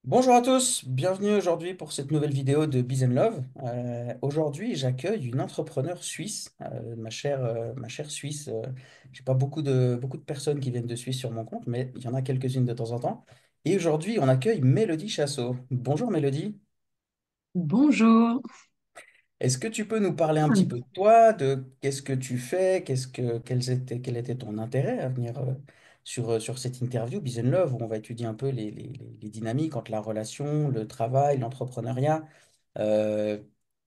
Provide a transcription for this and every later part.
Bonjour à tous, bienvenue aujourd'hui pour cette nouvelle vidéo de Biz and Love. Aujourd'hui, j'accueille une entrepreneure suisse, ma chère Suisse. J'ai pas beaucoup de personnes qui viennent de Suisse sur mon compte, mais il y en a quelques-unes de temps en temps. Et aujourd'hui, on accueille Mélodie Chassot. Bonjour Mélodie. Bonjour. Est-ce que tu peux nous parler un petit peu de toi, de qu'est-ce que tu fais, quel était ton intérêt à venir sur cette interview Biz and Love, où on va étudier un peu les dynamiques entre la relation, le travail, l'entrepreneuriat. Euh,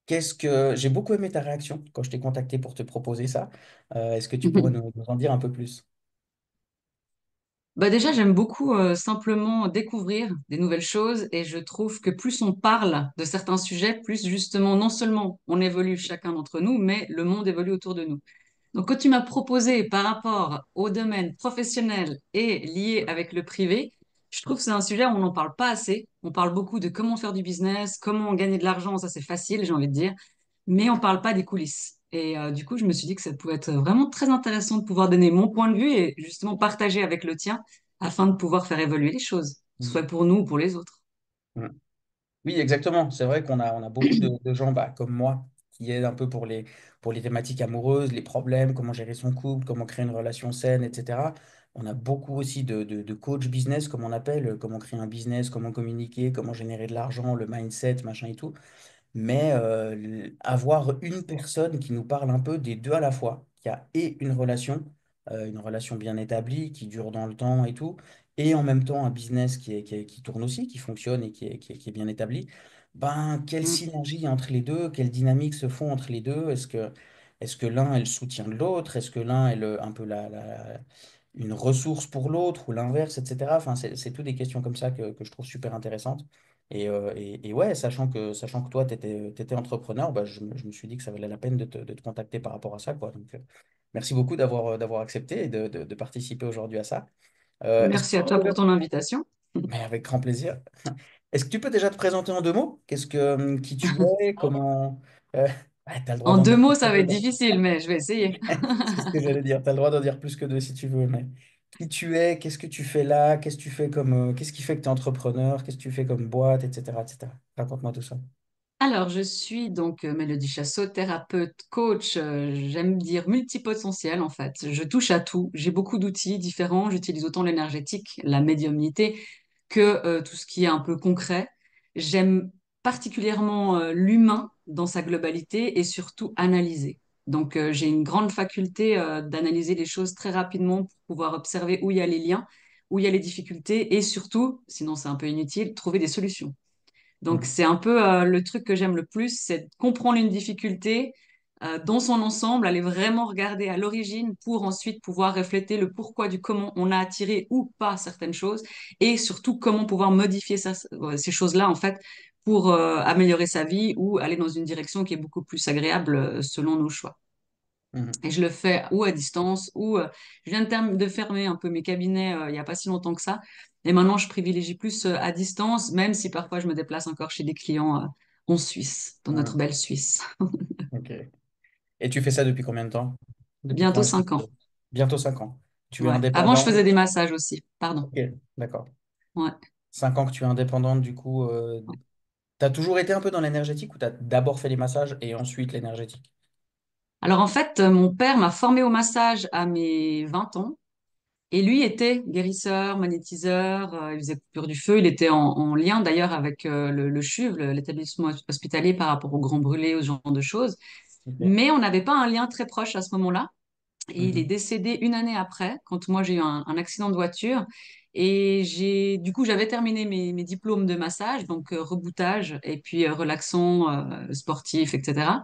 J'ai beaucoup aimé ta réaction quand je t'ai contacté pour te proposer ça. Est-ce que tu pourrais nous en dire un peu plus? Bah déjà, j'aime beaucoup simplement découvrir des nouvelles choses et je trouve que plus on parle de certains sujets, plus justement, non seulement on évolue chacun d'entre nous, mais le monde évolue autour de nous. Donc, quand tu m'as proposé par rapport au domaine professionnel et lié avec le privé, je trouve que c'est un sujet où on n'en parle pas assez. On parle beaucoup de comment faire du business, comment gagner de l'argent, ça c'est facile, j'ai envie de dire, mais on ne parle pas des coulisses. Et du coup, je me suis dit que ça pouvait être vraiment très intéressant de pouvoir donner mon point de vue et justement partager avec le tien afin de pouvoir faire évoluer les choses, soit pour nous ou pour les autres. Mm. Oui, exactement. C'est vrai on a beaucoup de gens comme moi qui aident un peu pour les thématiques amoureuses, les problèmes, comment gérer son couple, comment créer une relation saine, etc. On a beaucoup aussi de coach business, comme on appelle, comment créer un business, comment communiquer, comment générer de l'argent, le mindset, machin et tout. Mais avoir une personne qui nous parle un peu des deux à la fois, qui a et une relation bien établie, qui dure dans le temps et tout, et en même temps un business qui tourne aussi, qui fonctionne et qui est bien établi, ben, quelle Mm, synergie il y a entre les deux, quelles dynamiques se font entre les deux, est-ce que l'un est le soutien de l'autre, est-ce que l'un est un peu une ressource pour l'autre ou l'inverse, etc. Enfin, c'est tout des questions comme ça que je trouve super intéressantes. Et ouais, sachant que toi, tu étais entrepreneur, bah, je me suis dit que ça valait la peine de te contacter par rapport à ça, quoi. Donc, merci beaucoup d'avoir accepté et de participer aujourd'hui à ça. Est-ce que Merci tu à peux toi déjà... pour ton invitation. Mais avec grand plaisir. Est-ce que tu peux déjà te présenter en deux mots? Qui tu es? Comment... ouais, tu as le droit En d'en deux dire mots, plus que ça va deux. être difficile, mais je vais essayer. C'est ce que j'allais dire. Tu as le droit d'en dire plus que deux si tu veux. Mais qui tu es? Qu'est-ce que tu fais là? Qu'est-ce qui fait que tu es entrepreneur? Qu'est-ce que tu fais comme boîte, etc., etc. Raconte-moi tout ça. Alors, je suis donc Mélodie Chassot, thérapeute, coach, j'aime dire multipotentiel en fait. Je touche à tout, j'ai beaucoup d'outils différents, j'utilise autant l'énergétique, la médiumnité, que tout ce qui est un peu concret. J'aime particulièrement l'humain dans sa globalité et surtout analyser. Donc, j'ai une grande faculté d'analyser les choses très rapidement pour pouvoir observer où il y a les liens, où il y a les difficultés et surtout, sinon c'est un peu inutile, trouver des solutions. Donc, Mhm. c'est un peu le truc que j'aime le plus, c'est de comprendre une difficulté dans son ensemble, aller vraiment regarder à l'origine pour ensuite pouvoir refléter le pourquoi du comment on a attiré ou pas certaines choses et surtout comment pouvoir modifier ces choses-là en fait pour améliorer sa vie ou aller dans une direction qui est beaucoup plus agréable selon nos choix. Mhm. Et je le fais ou à distance, ou je viens de fermer un peu mes cabinets il n'y a pas si longtemps que ça. Et maintenant, je privilégie plus à distance, même si parfois je me déplace encore chez des clients en Suisse, dans notre Mhm. belle Suisse. Ok. Et tu fais ça depuis combien de temps? Depuis quand Bientôt est-ce que... 5 ans. Bientôt 5 ans. Tu es Ouais. Avant, je faisais indépendante? des massages aussi. Pardon. Ok, d'accord. Ouais. 5 ans que tu es indépendante, du coup, tu as toujours été un peu dans l'énergétique ou tu as d'abord fait les massages et ensuite l'énergétique? Alors en fait, mon père m'a formé au massage à mes 20 ans. Et lui était guérisseur, magnétiseur, il faisait coupure du feu, il était en lien d'ailleurs avec le CHUV, l'établissement hospitalier par rapport aux grands brûlés, aux genre de choses. Ok. Mais on n'avait pas un lien très proche à ce moment-là. Et il est Mhm. décédé une année après, quand moi j'ai eu un accident de voiture. Et du coup, j'avais terminé mes diplômes de massage, donc reboutage et puis relaxant, sportif, etc.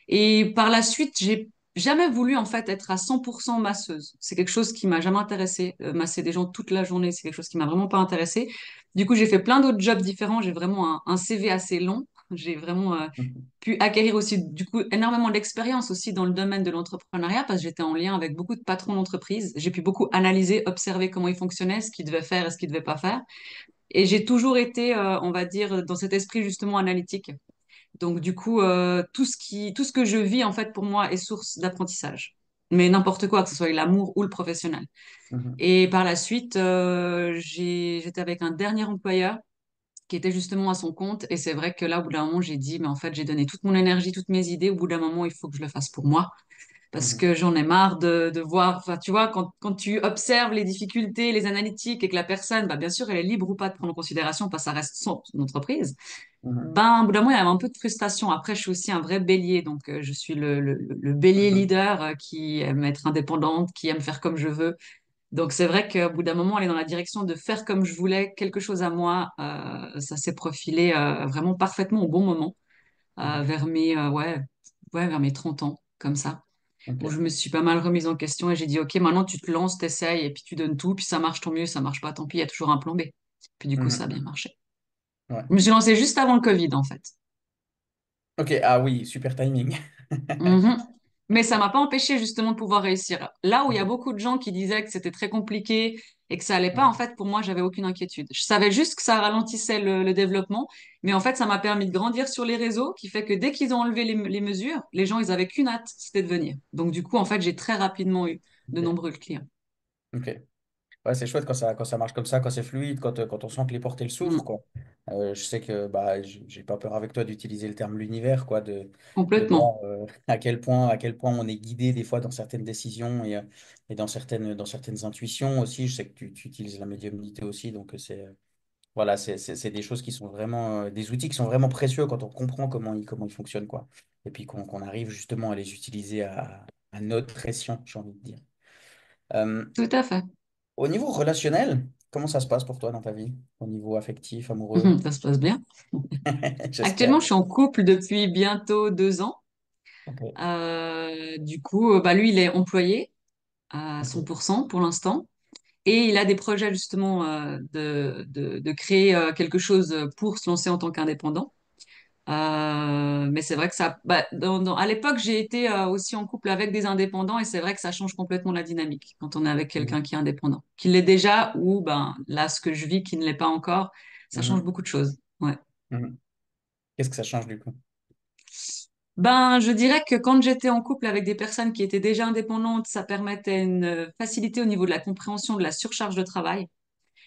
Et par la suite, j'ai jamais voulu en fait être à 100% masseuse. C'est quelque chose qui m'a jamais intéressée. Masser des gens toute la journée, c'est quelque chose qui m'a vraiment pas intéressée. Du coup, j'ai fait plein d'autres jobs différents. J'ai vraiment un CV assez long. J'ai vraiment Mhm. pu acquérir aussi du coup énormément d'expérience aussi dans le domaine de l'entrepreneuriat parce que j'étais en lien avec beaucoup de patrons d'entreprise. J'ai pu beaucoup analyser, observer comment ils fonctionnaient, ce qu'ils devaient faire et ce qu'ils devaient pas faire. Et j'ai toujours été, on va dire, dans cet esprit justement analytique. Donc, du coup, tout ce que je vis, en fait, pour moi, est source d'apprentissage. Mais n'importe quoi, que ce soit l'amour ou le professionnel. Mhm. Et par la suite, j'étais avec un dernier employeur qui était justement à son compte. Et c'est vrai que là, au bout d'un moment, j'ai dit, mais en fait, j'ai donné toute mon énergie, toutes mes idées. Au bout d'un moment, il faut que je le fasse pour moi. Parce Mhm. que j'en ai marre de voir, enfin, tu vois, quand tu observes les difficultés, les analytiques et que la personne, bah, bien sûr, elle est libre ou pas de prendre en considération parce que ça reste son entreprise, Mhm. ben, au bout d'un moment, il y a un peu de frustration. Après, je suis aussi un vrai bélier, donc je suis le bélier Mhm. leader qui aime être indépendante, qui aime faire comme je veux. Donc c'est vrai qu'au bout d'un moment, aller dans la direction de faire comme je voulais, quelque chose à moi, ça s'est profilé vraiment parfaitement au bon moment, Mhm. vers mes 30 ans, comme ça, où je Ok. me suis pas mal remise en question et j'ai dit, OK, maintenant tu te lances, t'essayes et puis tu donnes tout, puis ça marche, tant mieux, ça marche pas, tant pis, il y a toujours un plan B. Puis du coup, ça a bien Mhm. marché. Ouais. Je me suis lancée juste avant le Covid, en fait. Ok, ah oui, super timing. Mhm. Mais ça m'a pas empêché justement de pouvoir réussir. Là où il y a Ok. beaucoup de gens qui disaient que c'était très compliqué et que ça allait pas, en Mhm. fait, pour moi, j'avais aucune inquiétude. Je savais juste que ça ralentissait le développement, mais en fait, ça m'a permis de grandir sur les réseaux, qui fait que dès qu'ils ont enlevé les mesures, les gens, ils avaient qu'une hâte, c'était de venir. Donc, du coup, en fait, j'ai très rapidement eu de Ok. nombreux clients. Ok. Ouais, c'est chouette quand ça marche comme ça, quand c'est fluide, quand on sent que les portes elles s'ouvrent, Mm. quoi. Je sais que bah, j'ai pas peur avec toi d'utiliser le terme l'univers, quoi, de Complètement. voir à quel point on est guidé des fois dans certaines décisions et dans certaines intuitions aussi. Je sais que tu utilises la médiumnité aussi, donc voilà, c'est des choses qui sont vraiment des outils qui sont vraiment précieux quand on comprend comment ils fonctionnent, quoi. Et puis qu'on arrive justement à les utiliser à notre escient, j'ai envie de dire. Euh, Tout à fait. Au niveau relationnel, comment ça se passe pour toi dans ta vie? Au niveau affectif, amoureux? Ça se passe bien. J'espère. Actuellement, je suis en couple depuis bientôt 2 ans. Ok, Du coup, bah, lui, il est employé à ok. 100% pour l'instant. Et il a des projets justement de créer quelque chose pour se lancer en tant qu'indépendant. Mais c'est vrai que ça, bah, à l'époque, j'ai été aussi en couple avec des indépendants et c'est vrai que ça change complètement la dynamique quand on est avec Mhm, quelqu'un qui est indépendant, qui l'est déjà ou ben là, ce que je vis qui ne l'est pas encore, ça change mhm, beaucoup de choses. Ouais. mhm. Qu'est-ce que ça change du coup? Ben, je dirais que quand j'étais en couple avec des personnes qui étaient déjà indépendantes, ça permettait une facilité au niveau de la compréhension de la surcharge de travail.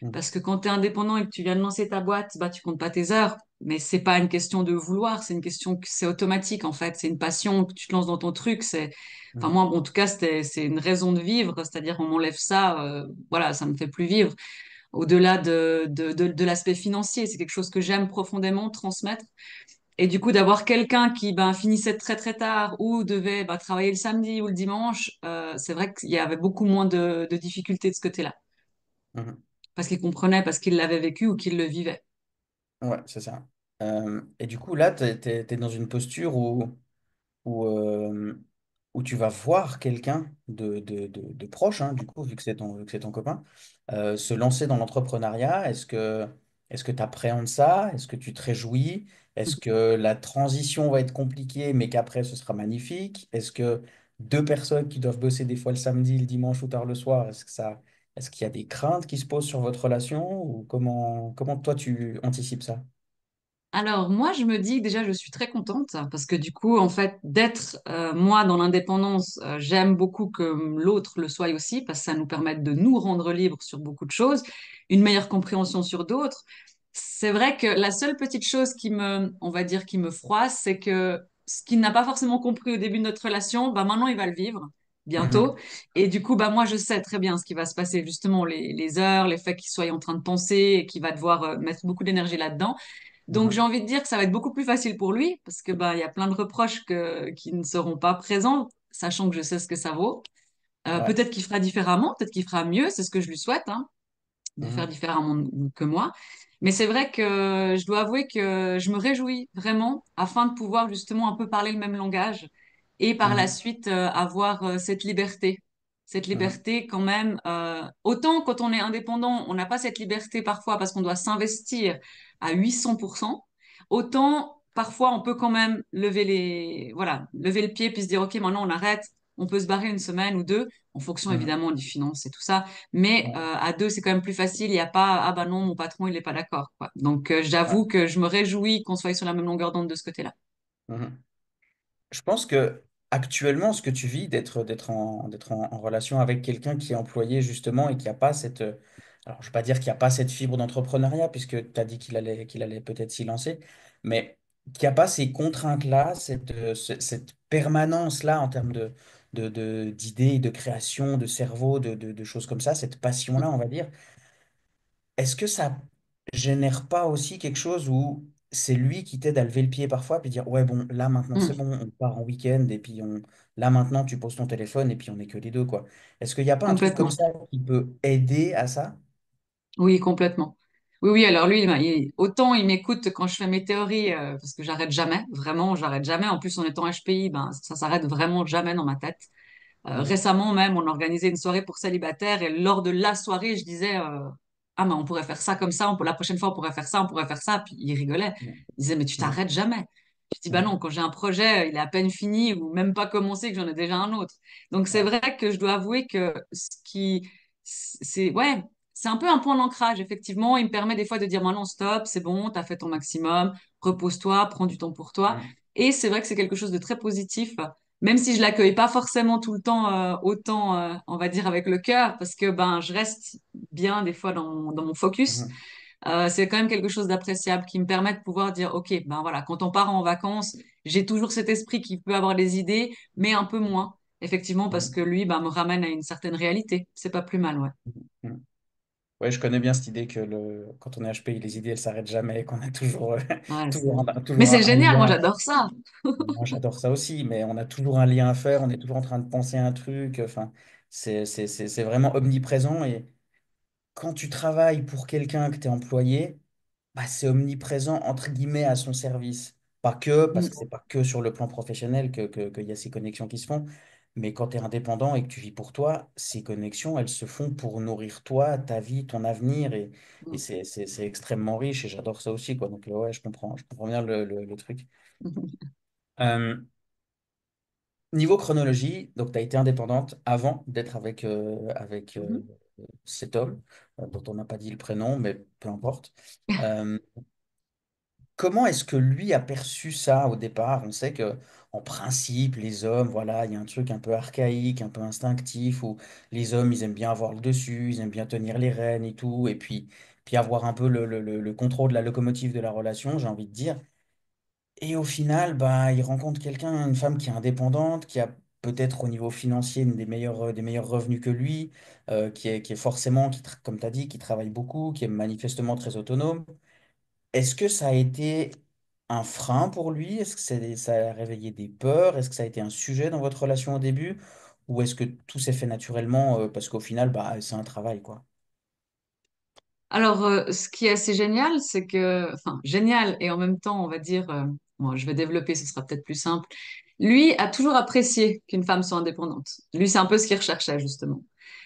Mhm, Parce que quand tu es indépendant et que tu viens de lancer ta boîte, bah, tu comptes pas tes heures. Mais c'est pas une question de vouloir, c'est une question que c'est automatique en fait. C'est une passion que tu te lances dans ton truc. Enfin mhm, moi, bon, en tout cas, c'est une raison de vivre. C'est-à-dire, on m'enlève ça, voilà, ça me fait plus vivre. Au-delà de l'aspect financier, c'est quelque chose que j'aime profondément transmettre. Et du coup, d'avoir quelqu'un qui ben, finissait très très tard ou devait ben, travailler le samedi ou le dimanche, c'est vrai qu'il y avait beaucoup moins de difficultés de ce côté-là. mhm. Parce qu'il comprenait, parce qu'il l'avait vécu ou qu'il le vivait. Ouais, c'est ça. Et du coup, là, tu es dans une posture où, où tu vas voir quelqu'un de proche, hein, du coup, vu que c'est ton copain, se lancer dans l'entrepreneuriat. Est-ce que tu appréhendes ça? Est-ce que tu te réjouis? Est-ce que la transition va être compliquée, mais qu'après, ce sera magnifique? Est-ce que deux personnes qui doivent bosser des fois le samedi, le dimanche ou tard le soir, est-ce qu'il y a des craintes qui se posent sur votre relation? Ou comment toi, tu anticipes ça? Alors moi, je me dis que déjà, je suis très contente parce que du coup, en fait, d'être moi dans l'indépendance, j'aime beaucoup que l'autre le soit aussi parce que ça nous permet de nous rendre libres sur beaucoup de choses, une meilleure compréhension sur d'autres. C'est vrai que la seule petite chose on va dire, qui me froisse, c'est que ce qu'il n'a pas forcément compris au début de notre relation, bah maintenant il va le vivre bientôt. Mhm. Et du coup, bah moi, je sais très bien ce qui va se passer, justement, les heures, les faits qu'il soit en train de penser et qu'il va devoir mettre beaucoup d'énergie là-dedans. Donc j'ai Mhm. envie de dire que ça va être beaucoup plus facile pour lui parce que bah il y a plein de reproches qui ne seront pas présents, sachant que je sais ce que ça vaut. Ouais. Peut-être qu'il fera différemment, peut-être qu'il fera mieux, c'est ce que je lui souhaite, hein, de faire Mhm. différemment que moi. Mais c'est vrai que je dois avouer que je me réjouis vraiment afin de pouvoir justement un peu parler le même langage et par la Mhm. suite avoir cette liberté. Cette Mhm. liberté quand même, autant quand on est indépendant, on n'a pas cette liberté parfois parce qu'on doit s'investir à 800%, autant parfois on peut quand même voilà, lever le pied puis se dire, OK, maintenant on arrête, on peut se barrer une semaine ou deux, en fonction Mhm. évidemment des finances et tout ça. Mais Ouais. à deux, c'est quand même plus facile. Il n'y a pas, ah bah non, mon patron, il n'est pas d'accord, quoi. Donc, Ouais. j'avoue que je me réjouis qu'on soit sur la même longueur d'onde de ce côté-là. Mhm. Je pense que actuellement, ce que tu vis, d'être en relation avec quelqu'un qui est employé justement et qui n'a pas alors je ne vais pas dire qu'il n'y a pas cette fibre d'entrepreneuriat, puisque tu as dit qu'il allait peut-être s'y lancer, mais qu'il n'y a pas ces contraintes-là, cette permanence-là en termes d'idées, de création, de cerveau, de choses comme ça, cette passion-là, on va dire. Est-ce que ça génère pas aussi quelque chose où c'est lui qui t'aide à lever le pied parfois, puis dire, ouais, bon, là maintenant c'est Mm, bon, on part en week-end, et puis là maintenant tu poses ton téléphone, et puis on n'est que les deux, quoi. Est-ce qu'il n'y a pas un truc comme complètement. ça qui peut aider à ça? Oui, complètement. Oui, oui, alors lui, ben, autant il m'écoute quand je fais mes théories, parce que j'arrête jamais, vraiment, j'arrête jamais. En plus, en étant HPI, ben, ça s'arrête vraiment jamais dans ma tête. Mhm, Récemment même, on organisait une soirée pour célibataires et lors de la soirée, je disais ah mais on pourrait faire ça comme ça, la prochaine fois on pourrait faire ça, on pourrait faire ça. Puis il rigolait. Il disait mais tu mhm, t'arrêtes jamais. Je dis bah mhm, non, quand j'ai un projet, il est à peine fini ou même pas commencé que j'en ai déjà un autre. Donc c'est ouais, vrai que je dois avouer que ce qui c'est ouais, c'est un peu un point d'ancrage effectivement. Il me permet des fois de dire maintenant stop, c'est bon, t'as fait ton maximum, repose-toi, prends du temps pour toi. mhm, Et c'est vrai que c'est quelque chose de très positif même si je l'accueille pas forcément tout le temps autant, on va dire avec le cœur, parce que ben je reste bien des fois dans mon focus. mhm, C'est quand même quelque chose d'appréciable qui me permet de pouvoir dire, ok, ben voilà, quand on part en vacances, j'ai toujours cet esprit qui peut avoir des idées, mais un peu moins, effectivement, parce mhm, que lui, ben me ramène à une certaine réalité. C'est pas plus mal, ouais. mhm. Ouais, je connais bien cette idée que quand on est HP, les idées, elles s'arrêtent jamais, qu'on a toujours, Ouais, mais toujours c'est un génial, moi lien. j'adore ça. Moi, j'adore ça aussi, mais on a toujours un lien à faire, on est toujours en train de penser à un truc. Enfin, c'est vraiment omniprésent. Et quand tu travailles pour quelqu'un que tu es employé, bah, c'est omniprésent, entre guillemets, à son service. Pas que, parce que Mm, c'est pas que sur le plan professionnel qu'il y a ces connexions qui se font. Mais quand tu es indépendant et que tu vis pour toi, ces connexions, elles se font pour nourrir toi, ta vie, ton avenir. Et mm, c'est extrêmement riche et j'adore ça aussi, quoi. Donc, ouais, je comprends bien le truc. mm, Euh, Niveau chronologie, donc tu as été indépendante avant d'être avec mhm. cet homme, dont on n'a pas dit le prénom, mais peu importe. Euh, Comment est-ce que lui a perçu ça au départ? On sait que en principe, les hommes, voilà, il y a un truc un peu archaïque, un peu instinctif, où les hommes, ils aiment bien avoir le dessus, ils aiment bien tenir les rênes et tout, et puis avoir un peu le contrôle de la locomotive de la relation, j'ai envie de dire. Et au final, bah, il rencontre quelqu'un, une femme qui est indépendante, qui a peut-être au niveau financier des meilleurs revenus que lui, qui est forcément, comme tu as dit, qui travaille beaucoup, qui est manifestement très autonome. Est-ce que ça a été un frein pour lui? Est-ce que ça a réveillé des peurs? Est-ce que ça a été un sujet dans votre relation au début? Ou est-ce que tout s'est fait naturellement parce qu'au final, bah, c'est un travail, quoi. Alors, ce qui est assez génial, c'est que, enfin, génial et en même temps, on va dire, bon, je vais développer, ce sera peut-être plus simple. Lui a toujours apprécié qu'une femme soit indépendante. Lui, c'est un peu ce qu'il recherchait, justement.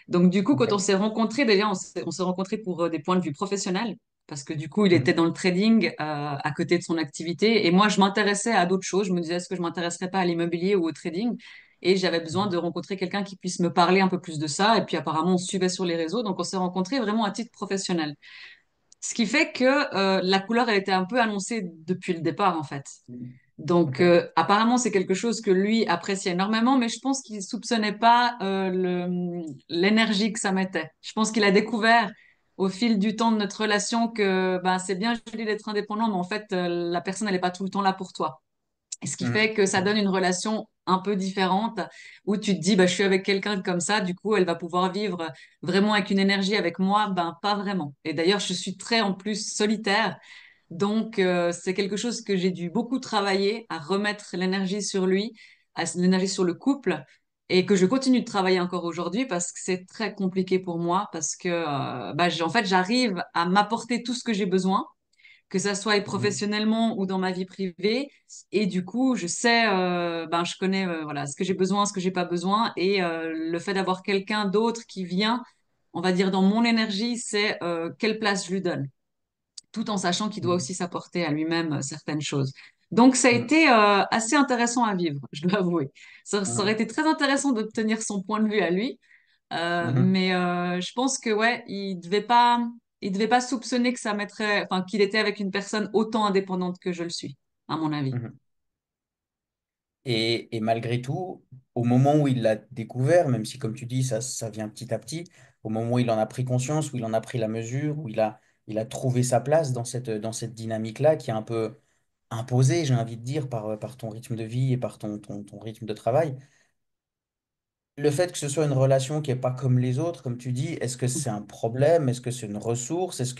Donc, du coup, quand on Ok. s'est rencontrés, déjà, on s'est rencontrés pour des points de vue professionnels, parce que du coup, il était Mhm. dans le trading à côté de son activité, et moi, je m'intéressais à d'autres choses. Je me disais, est-ce que je m'intéresserais pas à l'immobilier ou au trading? Et j'avais besoin de rencontrer quelqu'un qui puisse me parler un peu plus de ça. Et puis, apparemment, on se suivait sur les réseaux, donc on s'est rencontrés vraiment à titre professionnel. Ce qui fait que la couleur, elle était un peu annoncée depuis le départ, en fait. Mhm. Donc, Ok. apparemment, c'est quelque chose que lui appréciait énormément, mais je pense qu'il soupçonnait pas l'énergie que ça mettait. Je pense qu'il a découvert au fil du temps de notre relation que ben, c'est bien joli d'être indépendant, mais en fait, la personne, elle n'est pas tout le temps là pour toi. Et ce qui Mhm. fait que ça donne une relation un peu différente où tu te dis, bah, je suis avec quelqu'un comme ça, du coup, elle va pouvoir vivre vraiment avec une énergie avec moi, ben, pas vraiment. Et d'ailleurs, je suis très en plus solitaire. Donc, c'est quelque chose que j'ai dû beaucoup travailler à remettre l'énergie sur lui, l'énergie sur le couple, et que je continue de travailler encore aujourd'hui parce que c'est très compliqué pour moi, parce que bah, en fait, j'arrive à m'apporter tout ce que j'ai besoin que ça soit Mhm. professionnellement ou dans ma vie privée. Et du coup, je sais, ben, je connais voilà, ce que j'ai besoin, ce que j'ai pas besoin. Et le fait d'avoir quelqu'un d'autre qui vient, on va dire, dans mon énergie, c'est quelle place je lui donne, tout en sachant qu'il doit Mhm. aussi s'apporter à lui-même certaines choses. Donc, ça a Mhm. été assez intéressant à vivre, je dois avouer. Ça aurait Mhm. été très intéressant d'obtenir son point de vue à lui, Mhm. mais je pense que ouais, il devait pas soupçonner que ça mettrait, enfin qu'il était avec une personne autant indépendante que je le suis, à mon avis. Mhm. Et malgré tout, au moment où il l'a découvert, même si comme tu dis, ça vient petit à petit, au moment où il en a pris conscience, où il en a pris la mesure, où il a trouvé sa place dans cette dynamique-là qui est un peu imposée, j'ai envie de dire, par ton rythme de vie et par ton rythme de travail. Le fait que ce soit une relation qui n'est pas comme les autres, comme tu dis, est-ce que c'est un problème? Est-ce que c'est une ressource? Est-ce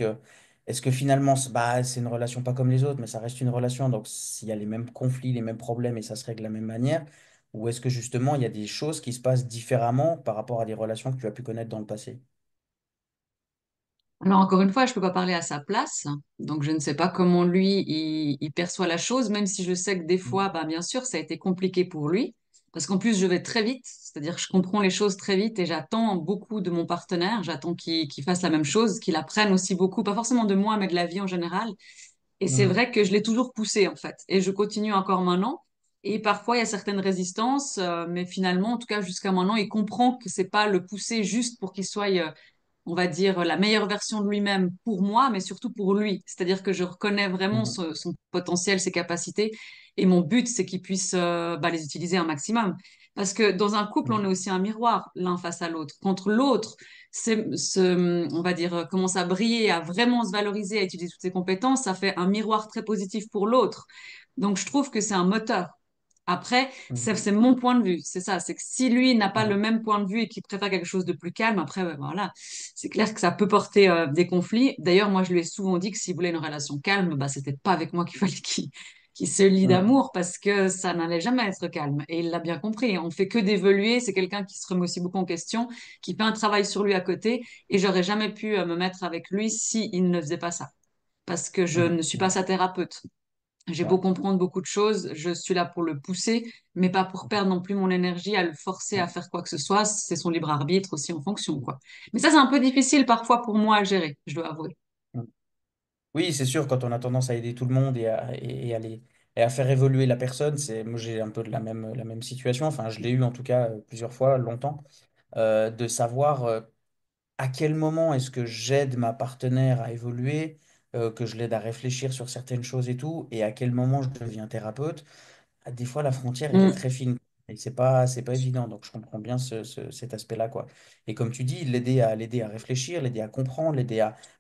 que finalement, c'est une relation pas comme les autres, mais ça reste une relation, donc s'il y a les mêmes conflits, les mêmes problèmes et ça se règle de la même manière? Ou est-ce que justement, il y a des choses qui se passent différemment par rapport à des relations que tu as pu connaître dans le passé? Alors encore une fois, je ne peux pas parler à sa place, donc je ne sais pas comment lui il perçoit la chose, même si je sais que des fois, bah, bien sûr, ça a été compliqué pour lui, parce qu'en plus je vais très vite, c'est-à-dire que je comprends les choses très vite et j'attends beaucoup de mon partenaire, j'attends qu'il fasse la même chose, qu'il apprenne aussi beaucoup, pas forcément de moi, mais de la vie en général. Et c'est Mhm. vrai que je l'ai toujours poussé en fait, et je continue encore maintenant. Et parfois il y a certaines résistances, mais finalement, en tout cas jusqu'à maintenant, il comprend que c'est pas le pousser juste pour qu'il soit on va dire, la meilleure version de lui-même pour moi, mais surtout pour lui. C'est-à-dire que je reconnais vraiment Mhm. son potentiel, ses capacités, et mon but, c'est qu'il puisse bah, les utiliser un maximum. Parce que dans un couple, on est Mhm. aussi un miroir l'un face à l'autre. Quand l'autre, on va dire, commence à briller, à vraiment se valoriser, à utiliser toutes ses compétences, ça fait un miroir très positif pour l'autre. Donc, je trouve que c'est un moteur. Après, Mhm. c'est mon point de vue, c'est ça. C'est que si lui n'a pas le Mhm. même point de vue et qu'il préfère quelque chose de plus calme, après, ouais, voilà, c'est clair que ça peut porter des conflits. D'ailleurs, moi, je lui ai souvent dit que s'il voulait une relation calme, bah, c'était pas avec moi qu'il fallait qu'il se lie Mhm. d'amour parce que ça n'allait jamais être calme. Et il l'a bien compris. On fait que d'évoluer. C'est quelqu'un qui se remet aussi beaucoup en question, qui fait un travail sur lui à côté. Et j'aurais jamais pu me mettre avec lui si il ne faisait pas ça. Parce que je Mhm. ne suis pas sa thérapeute. J'ai beau Ouais. comprendre beaucoup de choses, je suis là pour le pousser, mais pas pour perdre non plus mon énergie à le forcer à faire quoi que ce soit. C'est son libre arbitre aussi en fonction, quoi. Mais ça, c'est un peu difficile parfois pour moi à gérer, je dois avouer. Mhm. Oui, c'est sûr, quand on a tendance à aider tout le monde et à faire évoluer la personne, moi j'ai un peu de la même situation, enfin je l'ai eu en tout cas plusieurs fois, longtemps, de savoir à quel moment est-ce que j'aide ma partenaire à évoluer, que je l'aide à réfléchir sur certaines choses et tout, et à quel moment je deviens thérapeute. Des fois, la frontière, elle est Mm. très fine. Et c'est pas évident. Donc, je comprends bien cet aspect-là, quoi. Et comme tu dis, l'aider à réfléchir, l'aider à comprendre,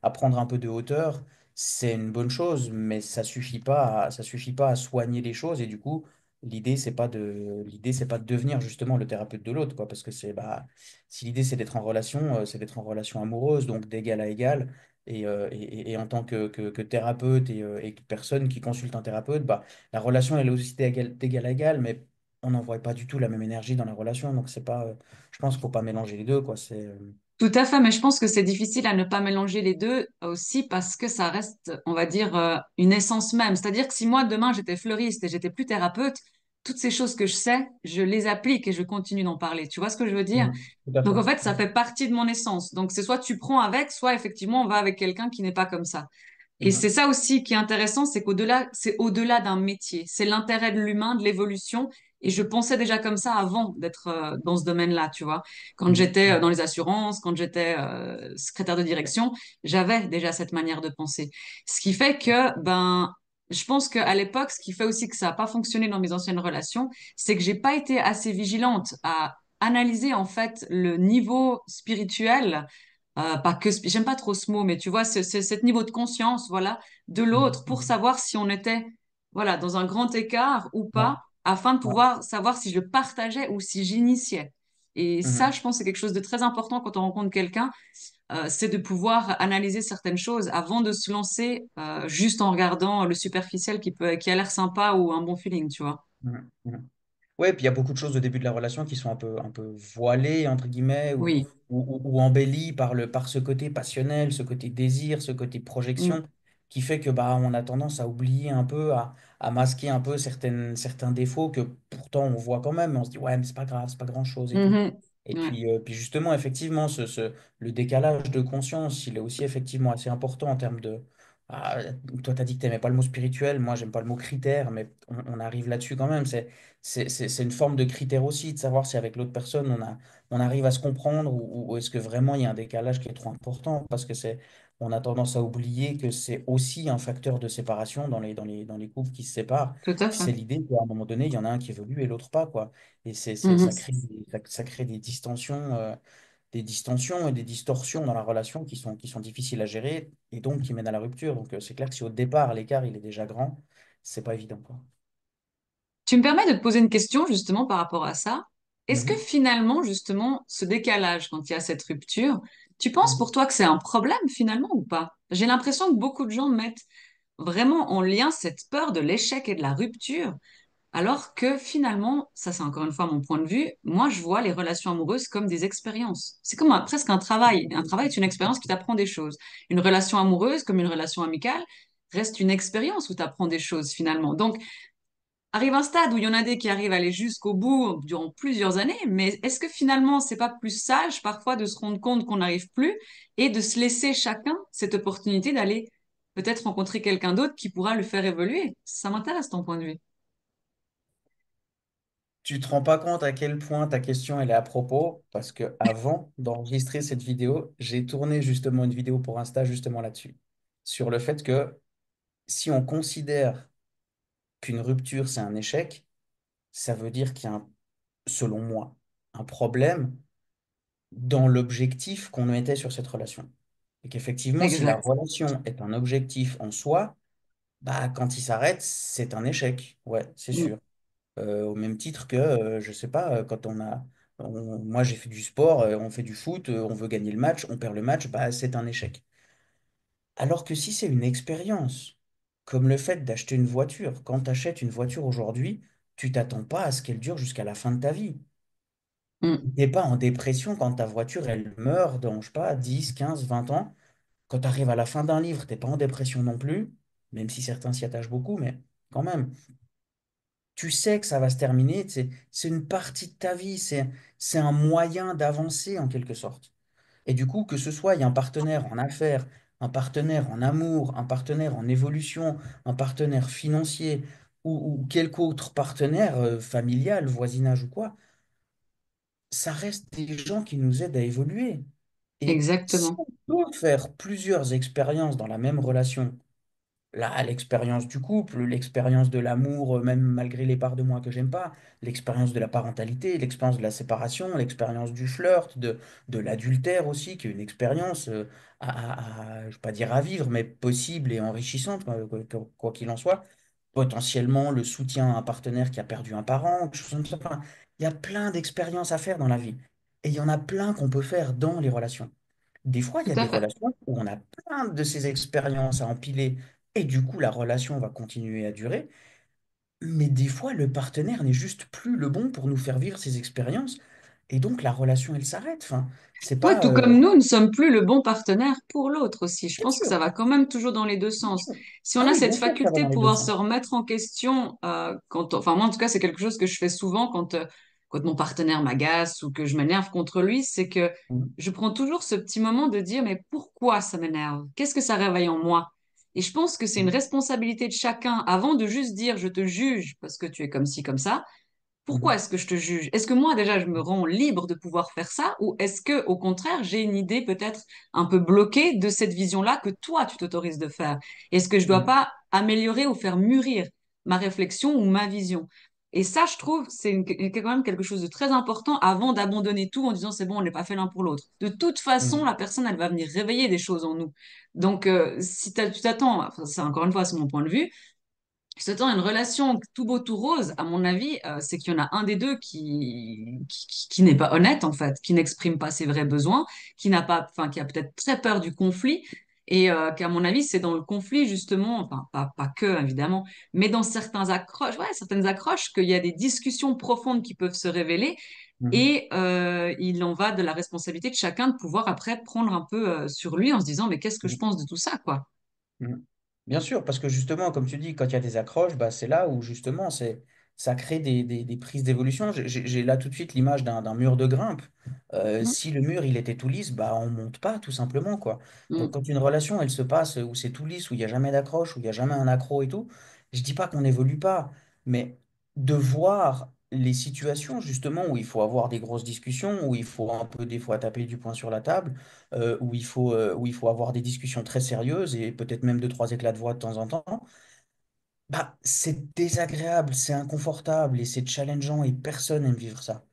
à prendre un peu de hauteur, c'est une bonne chose, mais ça suffit pas à soigner les choses. Et du coup, l'idée, c'est pas de devenir justement le thérapeute de l'autre, quoi. Parce que si l'idée, c'est d'être en relation, c'est d'être en relation amoureuse, donc d'égal à égal. Et en tant que thérapeute et que personne qui consulte un thérapeute, bah, la relation, elle est aussi d'égal à égal, mais on n'envoie pas du tout la même énergie dans la relation. Donc, c'est pas, je pense qu'il faut pas mélanger les deux, quoi. Tout à fait, mais je pense que c'est difficile à ne pas mélanger les deux aussi parce que ça reste, on va dire, une essence même. C'est-à-dire que si moi, demain, j'étais fleuriste et j'étais plus thérapeute, toutes ces choses que je sais, je les applique et je continue d'en parler. Tu vois ce que je veux dire? Tout à Donc, fait. en fait, ça fait partie de mon essence. Donc, c'est soit tu prends avec, soit effectivement, on va avec quelqu'un qui n'est pas comme ça. Et c'est Mhm. ça aussi qui est intéressant, c'est au-delà d'un métier. C'est l'intérêt de l'humain, de l'évolution. Et je pensais déjà comme ça avant d'être dans ce domaine-là, tu vois. Quand Mhm. j'étais Mhm. dans les assurances, quand j'étais secrétaire de direction, j'avais déjà cette manière de penser. Ce qui fait que, ben, je pense qu'à l'époque, ce qui fait aussi que ça n'a pas fonctionné dans mes anciennes relations, c'est que j'ai pas été assez vigilante à analyser en fait le niveau spirituel pas que, j'aime pas trop ce mot, mais tu vois, c'est cet niveau de conscience, voilà, de l'autre pour Mhm. savoir si on était, voilà, dans un grand écart ou Ouais. pas, afin de Ouais. pouvoir savoir si je partageais ou si j'initiais. Et ça, Mhm. je pense, c'est quelque chose de très important quand on rencontre quelqu'un, c'est de pouvoir analyser certaines choses avant de se lancer, juste en regardant le superficiel qui a l'air sympa ou un bon feeling, tu vois. Mhm. Mhm. Ouais, puis il y a beaucoup de choses au début de la relation qui sont un peu voilées, entre guillemets, Oui. ou embellies par ce côté passionnel, ce côté désir, ce côté Mm. projection, qui fait que bah, on a tendance à oublier un peu, à masquer un peu certains défauts que pourtant on voit quand même, mais on se dit, ouais, mais c'est pas grave, c'est pas grand-chose et tout. Mhm. Et Ouais, puis justement, effectivement, le décalage de conscience, il est aussi effectivement assez important en termes de... Ah, toi, tu as dit que tu n'aimais pas le mot spirituel, moi, j'aime pas le mot critère, mais on arrive là-dessus quand même. C'est une forme de critère aussi, de savoir si avec l'autre personne, on arrive à se comprendre ou est-ce que vraiment il y a un décalage qui est trop important parce que on a tendance à oublier que c'est aussi un facteur de séparation dans les couples qui se séparent. tout à fait. C'est l'idée qu'à un moment donné, il y en a un qui évolue et l'autre pas, quoi. Et Mhm. ça crée des distensions, des distensions et des distorsions dans la relation qui sont difficiles à gérer et donc qui mènent à la rupture. Donc, c'est clair que si au départ, l'écart, il est déjà grand, c'est pas évident, quoi. Tu me permets de te poser une question justement par rapport à ça. Est-ce que Mhm. finalement, justement, ce décalage, quand il y a cette rupture, tu penses Mhm. pour toi que c'est un problème finalement ou pas? J'ai l'impression que beaucoup de gens mettent vraiment en lien cette peur de l'échec et de la rupture, alors que finalement, ça c'est encore une fois mon point de vue, moi je vois les relations amoureuses comme des expériences. C'est comme presque un travail. Un travail est une expérience qui t'apprend des choses. Une relation amoureuse, comme une relation amicale, reste une expérience où tu apprends des choses finalement. Donc, arrive un stade où il y en a des qui arrivent à aller jusqu'au bout durant plusieurs années, mais est-ce que finalement, c'est pas plus sage parfois de se rendre compte qu'on n'arrive plus et de se laisser chacun cette opportunité d'aller peut-être rencontrer quelqu'un d'autre qui pourra le faire évoluer? Ça m'intéresse ton point de vue. Tu te rends pas compte à quel point ta question elle est à propos, parce que avant d'enregistrer cette vidéo, j'ai tourné justement une vidéo pour Insta justement là-dessus, sur le fait que si on considère qu'une rupture c'est un échec, ça veut dire qu'il y a, selon moi, un problème dans l'objectif qu'on mettait sur cette relation. Et qu'effectivement, si la Exact. relation est un objectif en soi, bah, quand il s'arrête, c'est un échec. Ouais, c'est Mm, sûr. Au même titre que, je sais pas, moi j'ai fait du sport, on fait du foot, on veut gagner le match, on perd le match, bah, c'est un échec. Alors que si c'est une expérience, comme le fait d'acheter une voiture, quand tu achètes une voiture aujourd'hui, tu t'attends pas à ce qu'elle dure jusqu'à la fin de ta vie. mm, T'es pas en dépression quand ta voiture, elle meurt dans, je sais pas, 10, 15, 20 ans. Quand tu arrives à la fin d'un livre, t'es pas en dépression non plus, même si certains s'y attachent beaucoup, mais quand même, tu sais que ça va se terminer, c'est une partie de ta vie, c'est un moyen d'avancer en quelque sorte. Et du coup, que ce soit, il y a un partenaire en affaires, un partenaire en amour, un partenaire en évolution, un partenaire financier ou quelque autre partenaire familial, voisinage ou quoi, ça reste des gens qui nous aident à évoluer. Et si exactement. on peut faire plusieurs expériences dans la même relation, là, l'expérience du couple, l'expérience de l'amour, même malgré les parts de moi que j'aime pas, l'expérience de la parentalité, l'expérience de la séparation, l'expérience du flirt, de l'adultère aussi, qui est une expérience je vais pas dire à vivre, mais possible et enrichissante, quoi qu'il en soit. Potentiellement le soutien à un partenaire qui a perdu un parent, quelque chose comme ça. Enfin, il y a plein d'expériences à faire dans la vie. Et il y en a plein qu'on peut faire dans les relations. Des fois, il y Tout a à des fait. relations où on a plein de ces expériences à empiler et du coup, la relation va continuer à durer. Mais des fois, le partenaire n'est juste plus le bon pour nous faire vivre ces expériences. Et donc, la relation, elle s'arrête. Enfin, c'est Ouais, pas... tout comme nous ne sommes plus le bon partenaire pour l'autre aussi. Je Bien pense que ça sûr, va quand même toujours dans les deux bien sens. sûr. Si on Ah a oui, cette bien sûr que ça va faculté dans de les deux pouvoir se sens. remettre en question, enfin moi en tout cas c'est quelque chose que je fais souvent quand mon partenaire m'agace ou que je m'énerve contre lui, c'est que Mhm. je prends toujours ce petit moment de dire mais pourquoi ça m'énerve? Qu'est-ce que ça réveille en moi? Et je pense que c'est une responsabilité de chacun avant de juste dire je te juge parce que tu es comme ci, comme ça. Pourquoi Mhm. est-ce que je te juge? Est-ce que moi, déjà, je me rends libre de pouvoir faire ça? Ou est-ce que, au contraire, j'ai une idée peut-être un peu bloquée de cette vision-là que toi, tu t'autorises de faire? Est-ce que je dois Mhm. pas améliorer ou faire mûrir ma réflexion ou ma vision? Et ça, je trouve, quand même quelque chose de très important avant d'abandonner tout en disant c'est bon, on n'est pas fait l'un pour l'autre. De toute façon, Mhm. la personne, elle va venir réveiller des choses en nous. Donc, si tu t'attends, enfin, c'est encore une fois, c'est mon point de vue, je t'attends à une relation tout beau, tout rose, à mon avis, c'est qu'il y en a un des deux qui n'est pas honnête, en fait, qui n'exprime pas ses vrais besoins, qui n'a pas, enfin, qui a peut-être très peur du conflit, et qu'à mon avis, c'est dans le conflit, justement, enfin, pas que, évidemment, mais dans certains accroches, ouais, certaines accroches, qu'il y a des discussions profondes qui peuvent se révéler, Mhm. et il en va de la responsabilité de chacun de pouvoir après prendre un peu sur lui en se disant, mais qu'est-ce que je Mhm. pense de tout ça, quoi. Mhm. Bien sûr, parce que justement, comme tu dis, quand il y a des accroches, bah, c'est là où justement ça crée des prises d'évolution. J'ai là tout de suite l'image d'un mur de grimpe. Mm, Si le mur il était tout lisse, bah, on monte pas tout simplement, quoi. Donc mm, quand une relation elle se passe où c'est tout lisse, où il n'y a jamais d'accroche, où il n'y a jamais un accro et tout, je dis pas qu'on n'évolue pas, mais de voir les situations justement où il faut avoir des grosses discussions, où il faut un peu des fois taper du poing sur la table où il faut avoir des discussions très sérieuses et peut-être même deux, trois éclats de voix de temps en temps, bah, c'est désagréable, c'est inconfortable et c'est challengeant et personne n'aime vivre ça.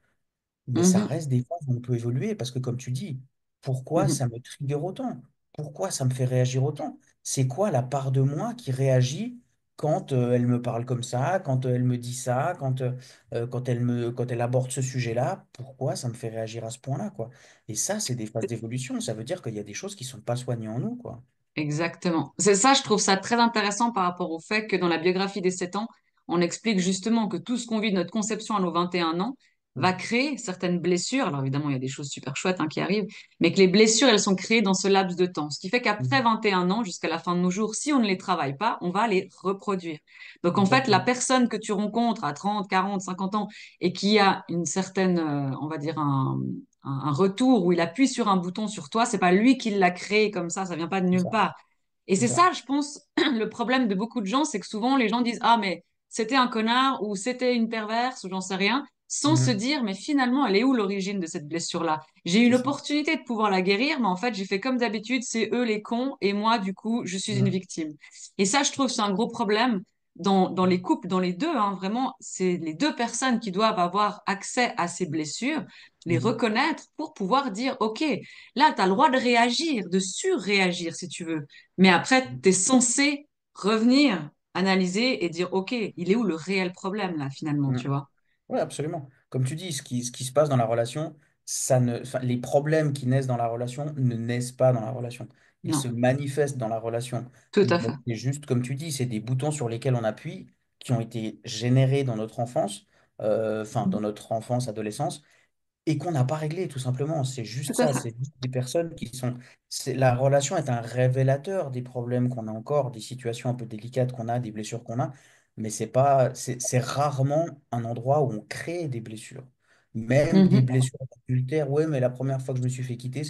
Mais ça Mhm, reste des phases où on peut évoluer parce que, comme tu dis, pourquoi mhm. ça me trigger autant? Pourquoi ça me fait réagir autant? C'est quoi la part de moi qui réagit quand elle me parle comme ça, quand elle me dit ça, quand elle aborde ce sujet-là? Pourquoi ça me fait réagir à ce point-là, quoi? Et ça, c'est des phases d'évolution. Ça veut dire qu'il y a des choses qui sont pas soignées en nous, quoi. Exactement. C'est ça, je trouve ça très intéressant par rapport au fait que dans la biographie des 7 ans, on explique justement que tout ce qu'on vit de notre conception à nos 21 ans va Mhm. créer certaines blessures. Alors évidemment, il y a des choses super chouettes qui arrivent, mais que les blessures, elles sont créées dans ce laps de temps. Ce qui fait qu'après Mhm. 21 ans, jusqu'à la fin de nos jours, si on ne les travaille pas, on va les reproduire. Donc en fait, la Exactement. personne que tu rencontres à 30, 40, 50 ans et qui a une certaine, on va dire, un retour où il appuie sur un bouton sur toi, c'est pas lui qui l'a créé comme ça vient pas de C'est nulle ça. part. Et C'est c'est ça. ça, je pense, le problème de beaucoup de gens, c'est que souvent les gens disent, ah, mais c'était un connard ou c'était une perverse ou j'en sais rien, sans se Mhm. dire, mais finalement, elle est où l'origine de cette blessure-là? J'ai eu C'est une ça. opportunité de pouvoir la guérir, mais en fait, j'ai fait comme d'habitude, c'est eux les cons et moi, du coup, je suis une Mhm. victime. Et ça, je trouve, c'est un gros problème dans les couples, dans les deux, vraiment, c'est les deux personnes qui doivent avoir accès à ces blessures, les Mhm. reconnaître pour pouvoir dire, OK, là, tu as le droit de réagir, de surréagir si tu veux. Mais après, Mhm. tu es censé revenir, analyser et dire, OK, il est où le réel problème là, finalement, tu Mhm. vois? Oui, absolument. Comme tu dis, ce qui se passe dans la relation, enfin, les problèmes qui naissent dans la relation ne naissent pas dans la relation. Ils se Non, manifestent dans la relation. tout à Mais fait. c'est juste, comme tu dis, c'est des boutons sur lesquels on appuie, qui ont été générés dans notre enfance, enfin, dans notre enfance, adolescence, et qu'on n'a pas réglé, tout simplement. C'est juste Tout à ça, fait. c'est juste des personnes qui sont... La relation est un révélateur des problèmes qu'on a encore, des situations un peu délicates qu'on a, des blessures qu'on a, mais c'est pas, c'est rarement un endroit où on crée des blessures. Même des Mhm. blessures adultères, ouais, mais la première fois que je me suis fait quitter,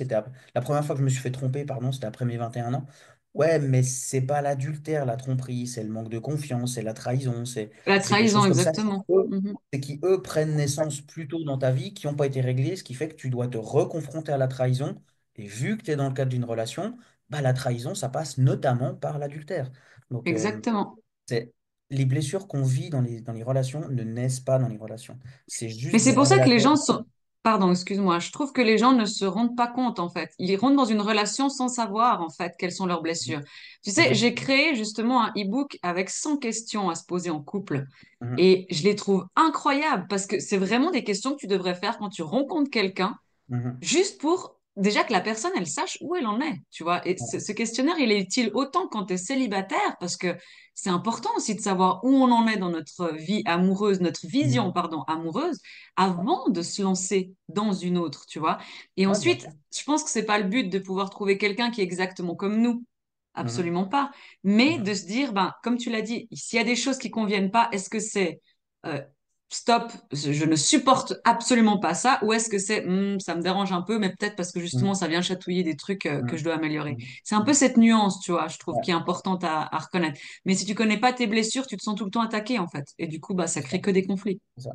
la première fois que je me suis fait tromper, pardon, c'était après mes 21 ans. Ouais, mais c'est pas l'adultère, la tromperie, c'est le manque de confiance, c'est la trahison, La c'est des trahison, choses comme ça exactement. Mhm. qui, eux, prennent naissance plus tôt dans ta vie, qui n'ont pas été réglés, ce qui fait que tu dois te reconfronter à la trahison. Et vu que tu es dans le cadre d'une relation, bah, la trahison, ça passe notamment par l'adultère. Donc, Exactement. c'est, les blessures qu'on vit dans les relations ne naissent pas dans les relations. C'est Mais juste c'est des pour ça que les révélateurs. gens sont... Pardon, excuse-moi. Je trouve que les gens ne se rendent pas compte, en fait. Ils rentrent dans une relation sans savoir, en fait, quelles sont leurs blessures. Tu sais, j'ai Exactement. créé justement un e-book avec 100 questions à se poser en couple. Mhm. Et je les trouve incroyables parce que c'est vraiment des questions que tu devrais faire quand tu rencontres quelqu'un Mhm. juste pour déjà que la personne, elle sache où elle en est, tu vois. Et Ouais. ce questionnaire, il est utile autant quand tu es célibataire, parce que c'est important aussi de savoir où on en est dans notre vie amoureuse, notre vision, Mhm. pardon, amoureuse, avant de se lancer dans une autre, tu vois. Et Ouais, bien ensuite, sûr. je pense que c'est pas le but de pouvoir trouver quelqu'un qui est exactement comme nous. Mhm. Absolument pas. Mais de Mhm. se dire, ben, comme tu l'as dit, s'il y a des choses qui conviennent pas, est-ce que c'est euh, stop, je ne supporte absolument pas ça, ou est-ce que c'est ça me dérange un peu, mais peut-être parce que justement Mhm. ça vient chatouiller des trucs que je Mhm. dois améliorer. Mhm. C'est un peu Mhm. cette nuance, tu vois, je trouve, Ouais, qui est importante à reconnaître. Mais si tu connais pas tes blessures, tu te sens tout le temps attaqué en fait, et du coup, bah, ça c'est ça. crée que des conflits. C'est ça.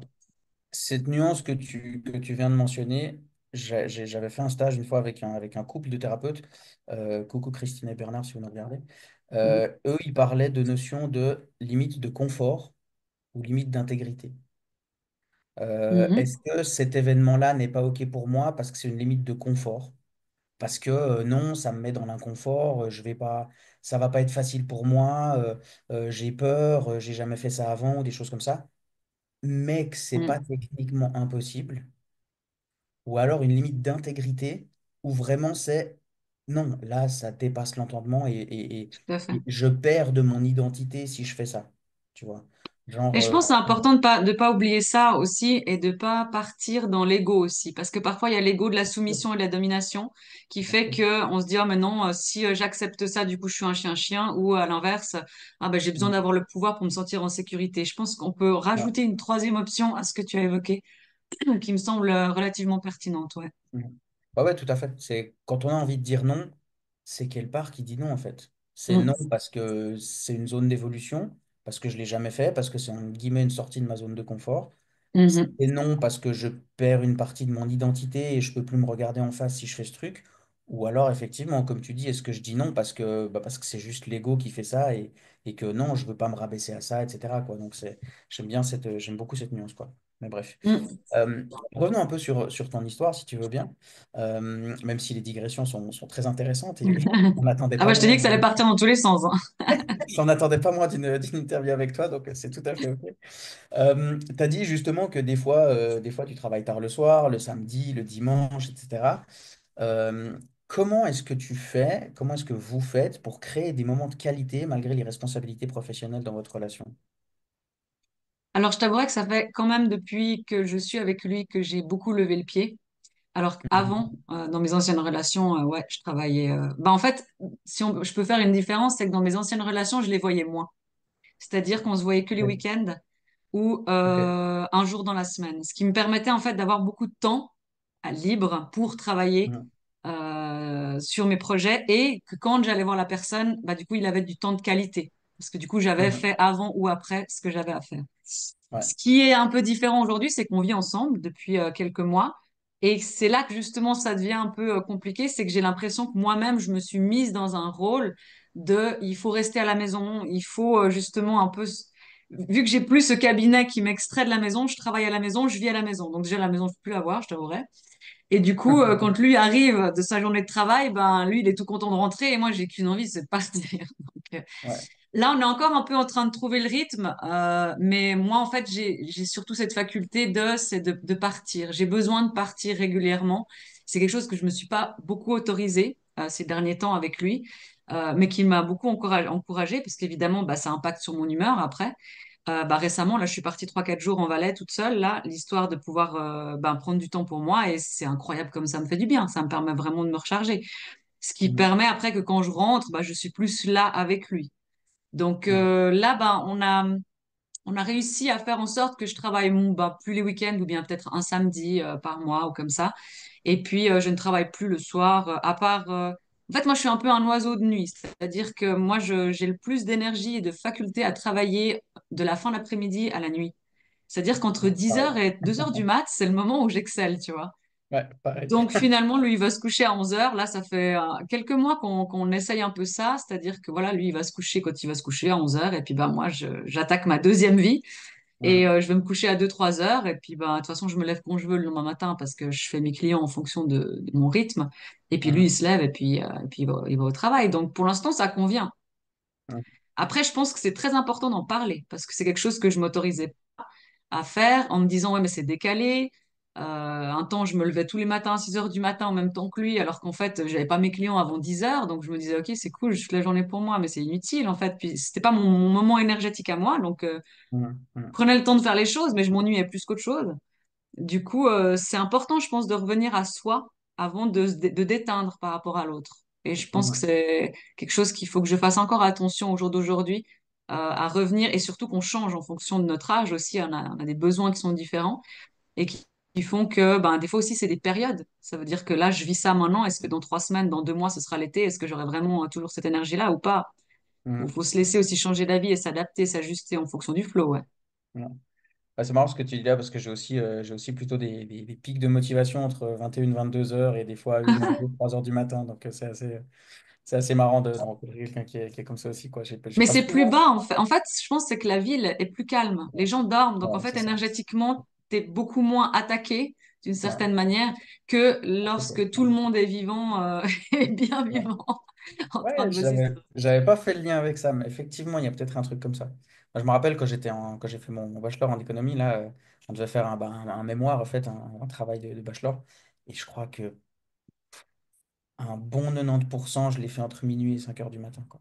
Cette nuance que tu viens de mentionner, j'avais fait un stage une fois avec un couple de thérapeutes, coucou Christine et Bernard si vous nous regardez. Mhm. Eux, ils parlaient de notion de limite de confort ou limite d'intégrité. Mhm. Est-ce que cet événement-là n'est pas OK pour moi parce que c'est une limite de confort? Parce que non, ça me met dans l'inconfort, je vais pas, ça va pas être facile pour moi, j'ai peur, j'ai jamais fait ça avant ou des choses comme ça, mais que c'est pas Mhm. techniquement impossible ou alors une limite d'intégrité où vraiment c'est non, là, ça dépasse l'entendement Tout à fait. et je perds de mon identité si je fais ça. Tu vois? Genre, Et je pense que c'est important de pas oublier ça aussi et de pas partir dans l'ego aussi. Parce que parfois, il y a l'ego de la soumission et de la domination qui bien fait sûr. que on se dit, ah, mais non, si j'accepte ça, du coup, je suis un chien-chien. Ou à l'inverse, ah, ben, j'ai besoin Mm. d'avoir le pouvoir pour me sentir en sécurité. Je pense qu'on peut Ouais. rajouter une troisième option à ce que tu as évoqué, qui me semble relativement pertinente, ouais. Mm. Ouais, ouais, tout à fait. C'est quand on a envie de dire non, c'est quelle part qui dit non en fait. C'est Mm. non parce que c'est une zone d'évolution, parce que je l'ai jamais fait, parce que c'est en guillemets une sortie de ma zone de confort. Mhm. C'est non parce que je perds une partie de mon identité et je peux plus me regarder en face si je fais ce truc. Ou alors, effectivement, comme tu dis, est-ce que je dis non parce que c'est juste l'ego qui fait ça et que non, je veux pas me rabaisser à ça, etc., quoi. Donc, j'aime beaucoup cette nuance, quoi. Mais bref. Mm. Euh, Revenons un peu sur ton histoire, si tu veux bien. Même si les digressions sont très intéressantes et on n'attendait Ah pas bah je t'ai moins dit que ça allait partir dans tous les sens, hein. j'en attendais pas moins d'une interview avec toi, donc c'est tout à fait OK. Tu as dit justement que des fois, tu travailles tard le soir, le samedi, le dimanche, etc. Euh, comment est-ce que vous faites pour créer des moments de qualité malgré les responsabilités professionnelles dans votre relation? Alors je t'avouerais que ça fait quand même depuis que je suis avec lui que j'ai beaucoup levé le pied. Alors qu'avant, Mhm. dans mes anciennes relations, ouais, je travaillais. Bah en fait, si je peux faire une différence, c'est que dans mes anciennes relations, je les voyais moins. C'est-à-dire qu'on se voyait que les Ok. week-ends ou Ok. un jour dans la semaine, ce qui me permettait en fait d'avoir beaucoup de temps libre pour travailler Mhm. sur mes projets et que quand j'allais voir la personne, bah, du coup, il avait du temps de qualité parce que du coup, j'avais Mhm. fait avant ou après ce que j'avais à faire. Ouais. Ce qui est un peu différent aujourd'hui, c'est qu'on vit ensemble depuis quelques mois. Et c'est là que justement ça devient un peu compliqué, c'est que j'ai l'impression que moi-même, je me suis mise dans un rôle de il faut rester à la maison, il faut justement un peu, vu que j'ai plus ce cabinet qui m'extrait de la maison, je travaille à la maison, je vis à la maison. Donc déjà, à la maison, je peux plus la voir, je t'avouerai. Et du coup, quand lui arrive de sa journée de travail, ben lui, il est tout content de rentrer et moi, j'ai qu'une envie, c'est de partir. Donc, Ouais. là, on est encore un peu en train de trouver le rythme, mais moi, en fait, j'ai surtout cette faculté c'est de partir. J'ai besoin de partir régulièrement. C'est quelque chose que je me suis pas beaucoup autorisé ces derniers temps avec lui, mais qui m'a beaucoup encouragé parce qu'évidemment, bah, ça impacte sur mon humeur après. Bah, récemment, là, je suis partie 3, 4 jours en Valais toute seule, là, l'histoire de pouvoir ben, prendre du temps pour moi et c'est incroyable comme ça me fait du bien. Ça me permet vraiment de me recharger. Ce qui Mhm. permet après que quand je rentre, bah, je suis plus là avec lui. Donc Mhm. là, ben, on a réussi à faire en sorte que je travaille bah, plus les week-ends ou bien peut-être un samedi par mois ou comme ça. Et puis, je ne travaille plus le soir, à part... En fait, moi, je suis un peu un oiseau de nuit. C'est-à-dire que moi, j'ai le plus d'énergie et de faculté à travailler de la fin d'après-midi à la nuit. C'est-à-dire qu'entre Ouais, 10 heures pareil. et 2 heures du mat, c'est le moment où j'excelle, tu vois. Ouais, pareil. Donc finalement, lui, il va se coucher à 11 heures. Là, ça fait quelques mois qu'on essaye un peu ça, c'est-à-dire que voilà, lui, il va se coucher quand il va se coucher à 11 heures. Et puis bah, moi, j'attaque ma deuxième vie et Mhm. je vais me coucher à 2, 3 heures. Et puis bah, de toute façon, je me lève quand je veux le lendemain matin parce que je fais mes clients en fonction de mon rythme. Et puis lui, il Mhm. se lève et puis il va au travail. Donc pour l'instant, ça convient. Mhm. Après, je pense que c'est très important d'en parler parce que c'est quelque chose que je m'autorisais à faire en me disant, ouais, mais c'est décalé. Un temps, je me levais tous les matins à 6 heures du matin en même temps que lui, alors qu'en fait, j'avais pas mes clients avant 10 heures. Donc, je me disais, OK, c'est cool, j'ai toute la journée pour moi, mais c'est inutile, en fait. Puis, c'était pas mon moment énergétique à moi. Donc, Mhm. je Mhm. prenais le temps de faire les choses, mais je m'ennuyais plus qu'autre chose. Du coup, c'est important, je pense, de revenir à soi avant de déteindre par rapport à l'autre. Et je pense que Mhm. c'est quelque chose qu'il faut que je fasse encore attention au jour d'aujourd'hui, à revenir et surtout qu'on change en fonction de notre âge aussi. On a des besoins qui sont différents et qui font que, ben, des fois aussi, c'est des périodes. Ça veut dire que là, je vis ça maintenant. Est-ce que dans 3 semaines, dans 2 mois, ce sera l'été? Est-ce que j'aurai vraiment toujours cette énergie-là ou pas? Il Mhm. faut se laisser aussi changer d'avis et s'adapter, s'ajuster en fonction du flow, ouais. Mhm. Ah, c'est marrant ce que tu dis là parce que j'ai aussi plutôt des pics de motivation entre 21 et 22 heures et des fois 1 heure, 2, 3 heures du matin. Donc c'est assez marrant de rencontrer quelqu'un qui est comme ça aussi, quoi. J'ai Mais pas c'est plus souvent. bas, en fait. En fait, je pense c'est que la ville est plus calme. Les gens dorment. Donc, en Ouais, fait, c'est ça. énergétiquement, tu es beaucoup moins attaqué d'une Ouais, certaine manière que complètement. lorsque tout le monde est vivant et bien Ouais, vivant en train ouais, de bosser. j'avais pas fait le lien avec ça, mais effectivement, il y a peut-être un truc comme ça. Moi, je me rappelle quand j'ai fait mon bachelor en économie, là, on devait faire un mémoir, en fait, un travail de bachelor. Et je crois que un bon 90%, je l'ai fait entre minuit et 5 heures du matin, quoi.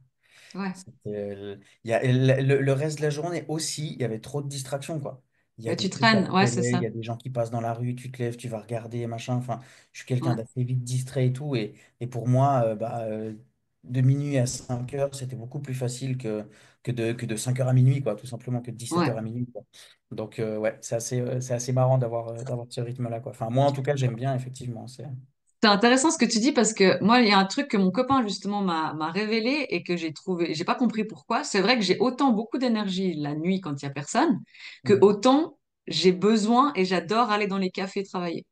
Ouais. Il y a, le reste de la journée aussi, il y avait trop de distractions, quoi. Il y a Mais des tu trucs à traînes. la Ouais, c'est télé, il ça. y a des gens qui passent dans la rue, tu te lèves, tu vas regarder, machin. Enfin, je suis quelqu'un Ouais. d'assez vite distrait et tout. Et pour moi, de minuit à 5 heures, c'était beaucoup plus facile que de 5 heures à minuit, quoi, tout simplement, que de 17 heures Ouais. à minuit, quoi. Donc, ouais, c'est assez marrant d'avoir ce rythme-là, quoi. Enfin, moi, en tout cas, j'aime bien, effectivement. C'est intéressant ce que tu dis parce que moi, il y a un truc que mon copain justement m'a révélé et que j'ai pas compris pourquoi. C'est vrai que j'ai autant beaucoup d'énergie la nuit quand il y a personne que Mhm. autant j'ai besoin et j'adore aller dans les cafés travailler.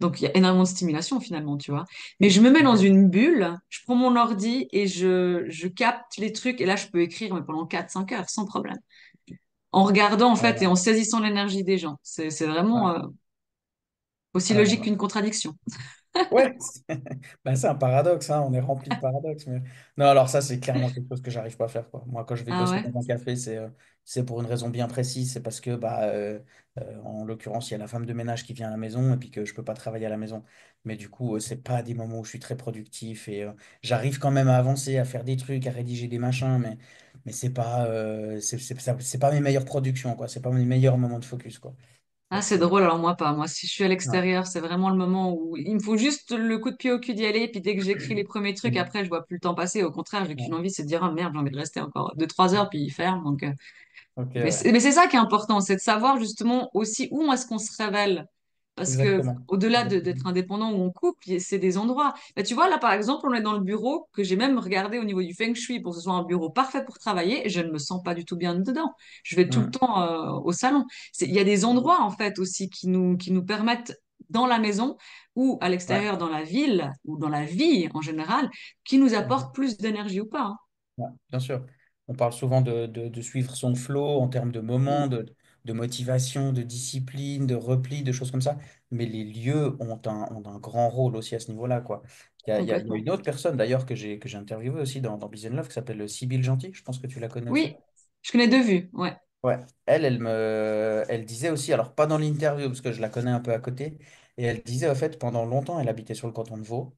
Donc, il y a énormément de stimulation finalement, tu vois. Mais je me mets dans une bulle, je prends mon ordi et je capte les trucs. Et là, je peux écrire mais pendant 4 5 heures sans problème. En regardant, en fait, et Ouais, en saisissant l'énergie des gens. C'est ouais, vraiment aussi ouais, logique ouais. qu'une contradiction. Ouais, bah, c'est un paradoxe, hein, on est rempli de paradoxes. Non, alors ça, c'est clairement quelque chose que j'arrive pas à faire, quoi. Moi, quand je vais Ah bosser ouais? dans un café, c'est pour une raison bien précise. C'est parce que, bah, en l'occurrence, il y a la femme de ménage qui vient à la maison et puis que je peux pas travailler à la maison. Mais du coup, c'est pas des moments où je suis très productif et j'arrive quand même à avancer, à faire des trucs, à rédiger des machins, mais c'est pas mes meilleures productions, quoi. C'est pas mes meilleurs moments de focus, quoi. Ah, Donc, c'est drôle, alors moi pas. Moi, si je suis à ouais. l'extérieur, c'est vraiment le moment où il me faut juste le coup de pied au cul d'y aller. Et puis dès que j'écris les premiers trucs, Mm. après, je vois plus le temps passer. Au contraire, j'ai qu'une Ouais. envie, c'est de dire, ah merde, j'ai envie de rester encore 2 3 heures, puis il ferme. Donc, Ok, mais ouais. c'est ça qui est important, c'est de savoir justement aussi où est-ce qu'on se révèle. Parce que Exactement. au-delà d'être Exactement. indépendant où on coupe, c'est des endroits. Bah, tu vois, là, par exemple, on est dans le bureau que j'ai même regardé au niveau du feng shui pour que ce soit un bureau parfait pour travailler. Et je ne me sens pas du tout bien dedans. Je vais tout le Mm. temps au salon. Il y a des endroits, en fait, aussi qui nous permettent, dans la maison ou à Ouais. l'extérieur, dans la ville ou dans la vie en général, qui nous apportent plus d'énergie ou pas. Hein. Ouais, bien sûr. On parle souvent de suivre son flow en termes de moments, Mm, de motivation, de discipline, de repli, de choses comme ça. Mais les lieux ont un grand rôle aussi à ce niveau-là, quoi. Il y a complètement. une autre personne d'ailleurs que j'ai interviewée aussi dans Business Love qui s'appelle Sybille Gentil. Je pense que tu la connais aussi. Oui, je connais deux vues. Ouais. Ouais, elle disait aussi, alors pas dans l'interview parce que je la connais un peu à côté, et elle disait en fait pendant longtemps elle habitait sur le canton de Vaud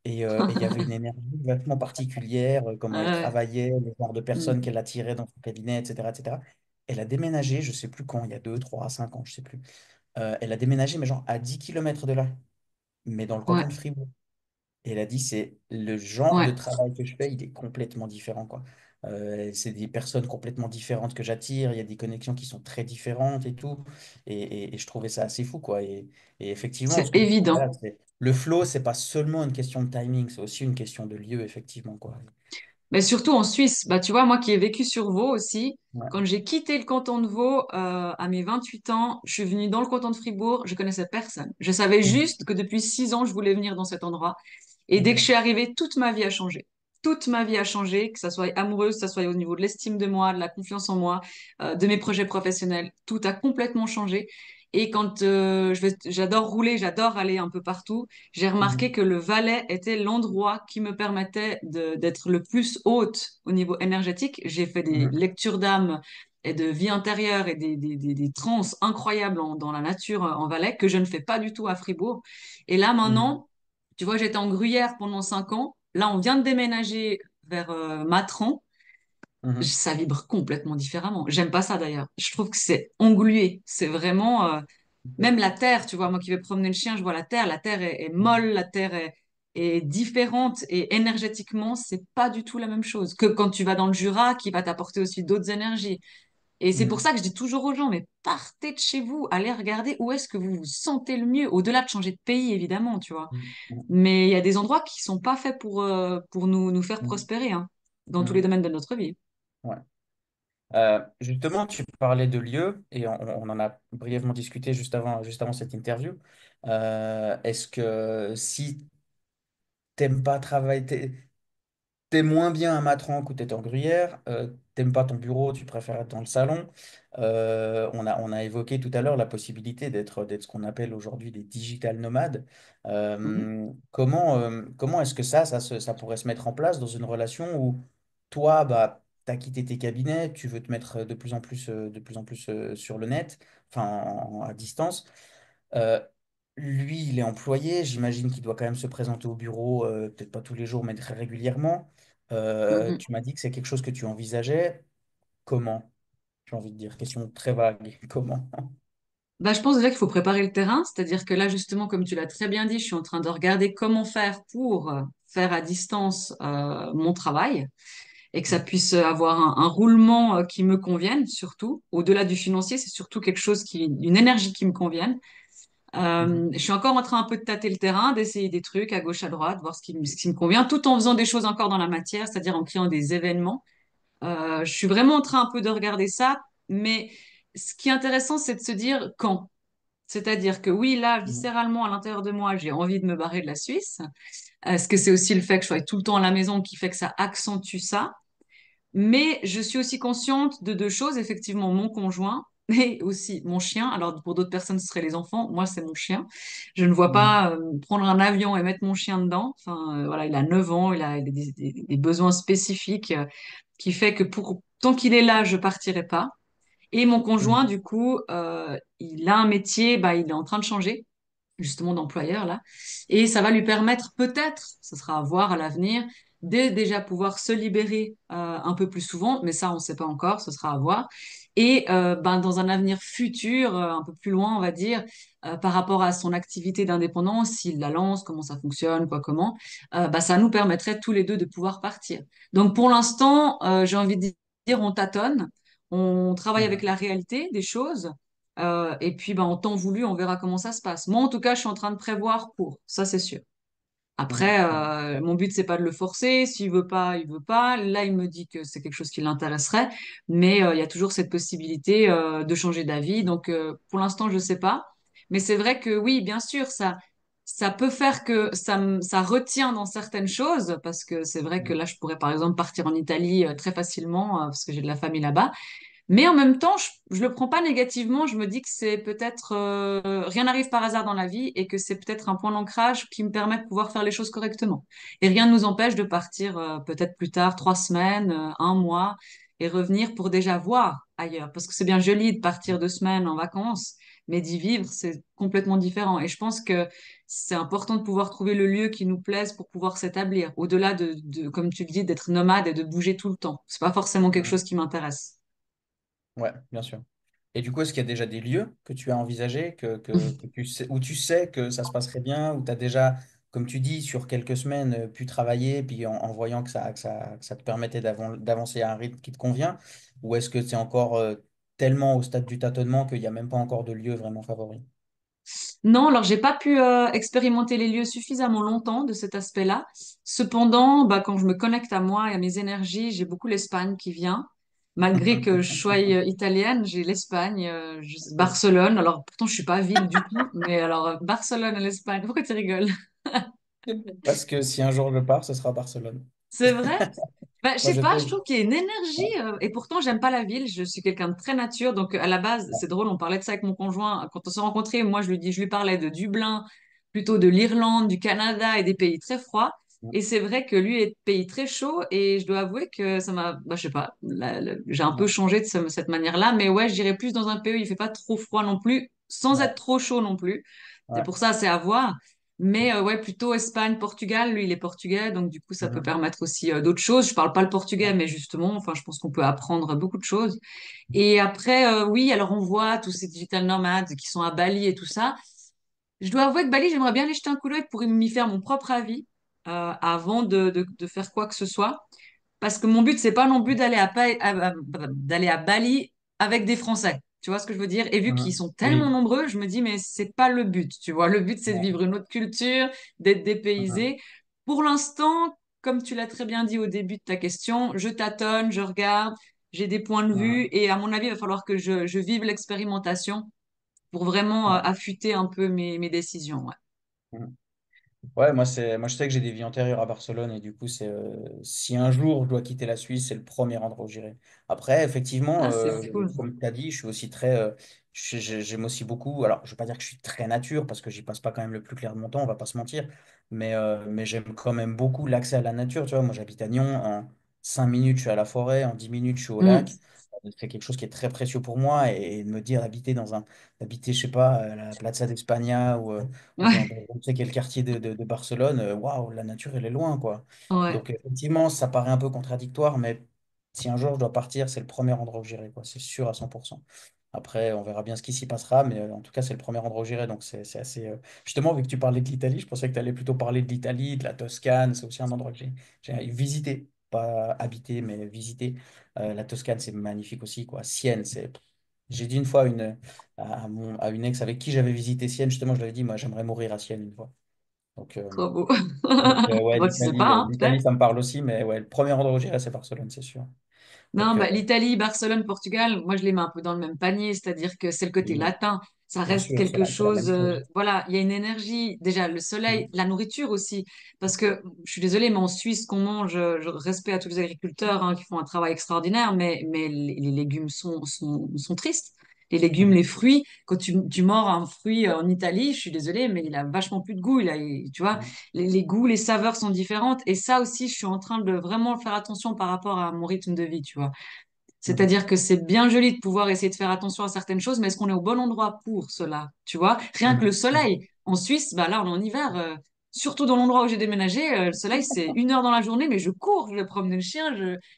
et il y avait une énergie vachement particulière, comment elle Ouais. travaillait, le genre de personnes Mm, qu'elle attirait dans son cabinet, etc., etc. Elle a déménagé, je sais plus quand, il y a 2 3 5 ans, je sais plus. Elle a déménagé mais genre à 10 kilomètres de là, mais dans le canton ouais. de Fribourg. Et elle a dit, c'est le genre de Ouais. travail que je fais, il est complètement différent, quoi. C'est des personnes complètement différentes que j'attire, il y a des connexions qui sont très différentes et tout. Et je trouvais ça assez fou, quoi. Et effectivement, C'est ce que tu dis, évident. voilà, le flow, c'est pas seulement une question de timing, c'est aussi une question de lieu, effectivement, quoi. Mais surtout en Suisse, bah, tu vois, moi qui ai vécu sur Vaud aussi, Ouais. quand j'ai quitté le canton de Vaud à mes 28 ans, je suis venue dans le canton de Fribourg, je connaissais personne. Je savais Mhm. juste que depuis 6 ans, je voulais venir dans cet endroit. Et dès que je Ok. suis arrivée, toute ma vie a changé. Toute ma vie a changé, que ça soit amoureuse, que ça soit au niveau de l'estime de moi, de la confiance en moi, de mes projets professionnels. Tout a complètement changé. Et quand j'adore rouler, j'adore aller un peu partout, j'ai remarqué Mhm. que le Valais était l'endroit qui me permettait d'être le plus haute au niveau énergétique. J'ai fait des Mhm. lectures d'âme et de vie intérieure et des trans incroyables dans la nature en Valais que je ne fais pas du tout à Fribourg. Et là Mhm. maintenant, tu vois, j'étais en Gruyère pendant 5 ans. Là, on vient de déménager vers Matran. Mhm. Ça vibre complètement différemment. J'aime pas ça d'ailleurs. Je trouve que c'est englué. C'est vraiment même Ok. la terre, tu vois, moi qui vais promener le chien, je vois la terre. La terre est Mhm. molle, la terre est différente et énergétiquement, c'est pas du tout la même chose que quand tu vas dans le Jura, qui va t'apporter aussi d'autres énergies. Et c'est pour Mhm. ça que je dis toujours aux gens, mais partez de chez vous, allez regarder où est-ce que vous vous sentez le mieux, au-delà de changer de pays, évidemment, tu vois. Mhm. Mais il y a des endroits qui sont pas faits pour nous faire Mhm. prospérer, hein, dans tous les Mhm. domaines de notre vie. Ouais. Justement, tu parlais de lieux et on en a brièvement discuté juste avant cette interview. Est-ce que si t'aimes pas travailler, t'es moins bien à Matranque ou t'es en Gruyère, t'aimes pas ton bureau, tu préfères être dans le salon. On a évoqué tout à l'heure la possibilité d'être ce qu'on appelle aujourd'hui des digital nomades. Mhm, Comment est-ce que ça pourrait se mettre en place dans une relation où toi, bah, tu as quitté tes cabinets, tu veux te mettre de plus en plus sur le net, enfin à distance. Euh, Lui, il est employé. J'imagine qu'il doit quand même se présenter au bureau, peut-être pas tous les jours, mais très régulièrement. mhm. Tu m'as dit que c'est quelque chose que tu envisageais. Comment? J'ai envie de dire, question très vague. Comment? Bah, je pense déjà qu'il faut préparer le terrain, c'est-à-dire que là, justement, comme tu l'as très bien dit, je suis en train de regarder comment faire pour faire à distance mon travail et que ça puisse avoir un roulement qui me convienne, surtout. Au-delà du financier, c'est surtout quelque chose une énergie qui me convienne. Mhm. Je suis encore en train un peu de tâter le terrain, d'essayer des trucs à gauche, à droite, voir ce qui me convient, tout en faisant des choses encore dans la matière, c'est-à-dire en créant des événements. Je suis vraiment en train un peu de regarder ça, mais ce qui est intéressant, c'est de se dire quand. C'est-à-dire que oui, là, Mhm. viscéralement, à l'intérieur de moi, j'ai envie de me barrer de la Suisse. Est-ce que c'est aussi le fait que je sois tout le temps à la maison qui fait que ça accentue ça? Mais je suis aussi consciente de deux choses, effectivement, mon conjoint et aussi mon chien. Alors, pour d'autres personnes, ce serait les enfants. Moi, c'est mon chien. Je ne vois Mhm. pas prendre un avion et mettre mon chien dedans. Enfin, voilà, il a 9 ans, il a des besoins spécifiques qui fait que tant qu'il est là, je partirai pas. Et mon conjoint, Mhm. du coup, il a un métier, bah, il est en train de changer justement d'employeur là. Et ça va lui permettre peut-être, ce sera à voir à l'avenir, de déjà pouvoir se libérer un peu plus souvent, mais ça on ne sait pas encore, ce sera à voir. Et ben, dans un avenir futur, un peu plus loin on va dire, par rapport à son activité d'indépendance, s'il la lance, comment ça fonctionne, quoi, comment, bah, ça nous permettrait tous les deux de pouvoir partir. Donc pour l'instant, j'ai envie de dire, on tâtonne, on travaille avec Mhm. la réalité des choses. Et puis, ben, en temps voulu, on verra comment ça se passe. Moi, en tout cas, je suis en train de prévoir pour, ça c'est sûr. Mhm. Après, Mhm. mon but, c'est pas de le forcer. S'il veut pas, il veut pas. Là, il me dit que c'est quelque chose qui l'intéresserait, mais il y a toujours cette possibilité de changer d'avis. Donc, pour l'instant, je sais pas. Mais c'est vrai que oui, bien sûr, ça peut faire que ça retient dans certaines choses, parce que c'est vrai que Mhm. là, je pourrais par exemple partir en Italie très facilement, parce que j'ai de la famille là-bas. Mais en même temps, je le prends pas négativement. Je me dis que c'est peut-être rien n'arrive par hasard dans la vie et que c'est peut-être un point d'ancrage qui me permet de pouvoir faire les choses correctement. Et rien ne nous empêche de partir peut-être plus tard, 3 semaines, un mois, et revenir pour déjà voir ailleurs. Parce que c'est bien joli de partir 2 semaines en vacances, mais d'y vivre, c'est complètement différent. Et je pense que c'est important de pouvoir trouver le lieu qui nous plaise pour pouvoir s'établir, au-delà comme tu le dis, d'être nomade et de bouger tout le temps. C'est pas forcément quelque chose Mhm. qui m'intéresse. Ouais, bien sûr. Et du coup, est-ce qu'il y a déjà des lieux que tu as envisagés, que tu sais, où tu sais que ça se passerait bien, où tu as déjà, comme tu dis, sur quelques semaines, pu travailler, puis en voyant que ça te permettait d'avancer à un rythme qui te convient, ou est-ce que c'est encore tellement au stade du tâtonnement qu'il n'y a même pas encore de lieu vraiment favori? Non, alors j'ai pas pu expérimenter les lieux suffisamment longtemps de cet aspect-là. Cependant, bah, quand je me connecte à moi et à mes énergies, j'ai beaucoup l'Espagne qui vient. Malgré que je sois italienne, j'ai l'Espagne, Barcelone. Alors pourtant je suis pas ville du tout, mais alors Barcelone et l'Espagne. Pourquoi tu rigoles? Parce que si un jour je pars, ce sera Barcelone. C'est vrai? Bah, je Moi, sais je pas, je sais. trouve qu'il y a une énergie, et pourtant j'aime pas la ville, je suis quelqu'un de très nature, donc à la base, c'est drôle, on parlait de ça avec mon conjoint, quand on s'est rencontrés, moi je lui parlais de Dublin, plutôt de l'Irlande, du Canada et des pays très froids, et c'est vrai que lui est de pays très chaud, et je dois avouer que ça m'a, bah, je sais pas, j'ai un peu Ouais. changé de cette manière-là, mais ouais, j'irais plus dans un pays où il fait pas trop froid non plus, sans Ouais. être trop chaud non plus, c'est Ouais. pour ça, c'est à voir. Mais ouais, plutôt Espagne, Portugal. Lui, il est portugais, donc du coup, ça peut Mhm. permettre aussi d'autres choses. Je parle pas le portugais, Ouais. mais justement, enfin, je pense qu'on peut apprendre beaucoup de choses. Et après, oui, alors on voit tous ces digital nomades qui sont à Bali et tout ça. Je dois avouer que Bali, j'aimerais bien aller jeter un coup d'œil pour m'y faire mon propre avis avant de faire quoi que ce soit. Parce que mon but, c'est pas non plus d'aller à Bali avec des Français. Tu vois ce que je veux dire? Et vu qu'ils Mhm. sont tellement Oui. nombreux, je me dis, mais c'est pas le but. Tu vois, le but, c'est de Ouais. vivre une autre culture, d'être Mhm. dépaysé. Pour l'instant, comme tu l'as très bien dit au début de ta question, je tâtonne, je regarde, j'ai des points de vue, Mhm. et à mon avis, il va falloir que je vive l'expérimentation pour vraiment Ouais. affûter un peu mes décisions. Ouais. Mhm. Ouais, moi je sais que j'ai des vies antérieures à Barcelone et du coup c'est si un jour je dois quitter la Suisse, c'est le premier endroit où j'irai. Après, effectivement, Ah, c'est cool. comme tu as dit, je suis aussi très j'aime aussi beaucoup. Alors, je vais pas dire que je suis très nature parce que j'y passe pas quand même le plus clair de mon temps, on va pas se mentir, mais j'aime quand même beaucoup l'accès à la nature, tu vois. Moi, j'habite à Nyon, en 5 minutes, je suis à la forêt, en 10 minutes, je suis au Mm. lac. C'est quelque chose qui est très précieux pour moi et de me dire habiter, je sais pas, à la Plaza d'España ou Ouais, dans je ne sais quel quartier de Barcelone, waouh, la nature, elle est loin, quoi. ouais, Donc, effectivement, ça paraît un peu contradictoire, mais si un jour je dois partir, c'est le premier endroit où j'irai, quoi. C'est sûr à 100%. Après, on verra bien ce qui s'y passera, mais en tout cas, c'est le premier endroit où j'irai. Donc, c'est assez. Justement, vu que tu parlais de l'Italie, je pensais que tu allais plutôt parler de l'Italie, de la Toscane. C'est aussi un endroit que j'ai visité, pas habité, mais visité. La Toscane, c'est magnifique aussi, quoi. Sienne, c'est. J'ai dit une fois à une ex avec qui j'avais visité Sienne, justement, je lui avais dit, moi, j'aimerais mourir à Sienne une fois. Donc, trop beau. ouais, Bon, tu sais pas, hein, peut-être. l'Italie, ça me parle aussi, mais ouais, le premier endroit où j'irai, c'est Barcelone, c'est sûr. Non, Donc, bah, l'Italie, Barcelone, Portugal, moi je les mets un peu dans le même panier, c'est-à-dire que c'est le côté oui, latin. Ça Bien reste sûr, quelque c'est la chose, même chose. voilà, il y a une énergie, déjà le soleil, Mhm. la nourriture aussi, parce que je suis désolée, mais en Suisse, qu'on mange, je respecte à tous les agriculteurs hein, qui font un travail extraordinaire, mais les légumes sont tristes. Les légumes, Mhm. les fruits, quand tu mords un fruit en Italie, je suis désolée, mais il a vachement plus de goût. Tu vois, Mhm. les goûts, les saveurs sont différentes. Et ça aussi, je suis en train de vraiment faire attention par rapport à mon rythme de vie, tu vois. Mhm. C'est-à-dire que c'est bien joli de pouvoir essayer de faire attention à certaines choses, mais est-ce qu'on est au bon endroit pour cela? Tu vois, rien que le Mhm. Mhm. soleil. En Suisse, bah là, on est en hiver. Surtout dans l'endroit où j'ai déménagé, le soleil, c'est 1 heure dans la journée, mais je cours, je vais promener le chien.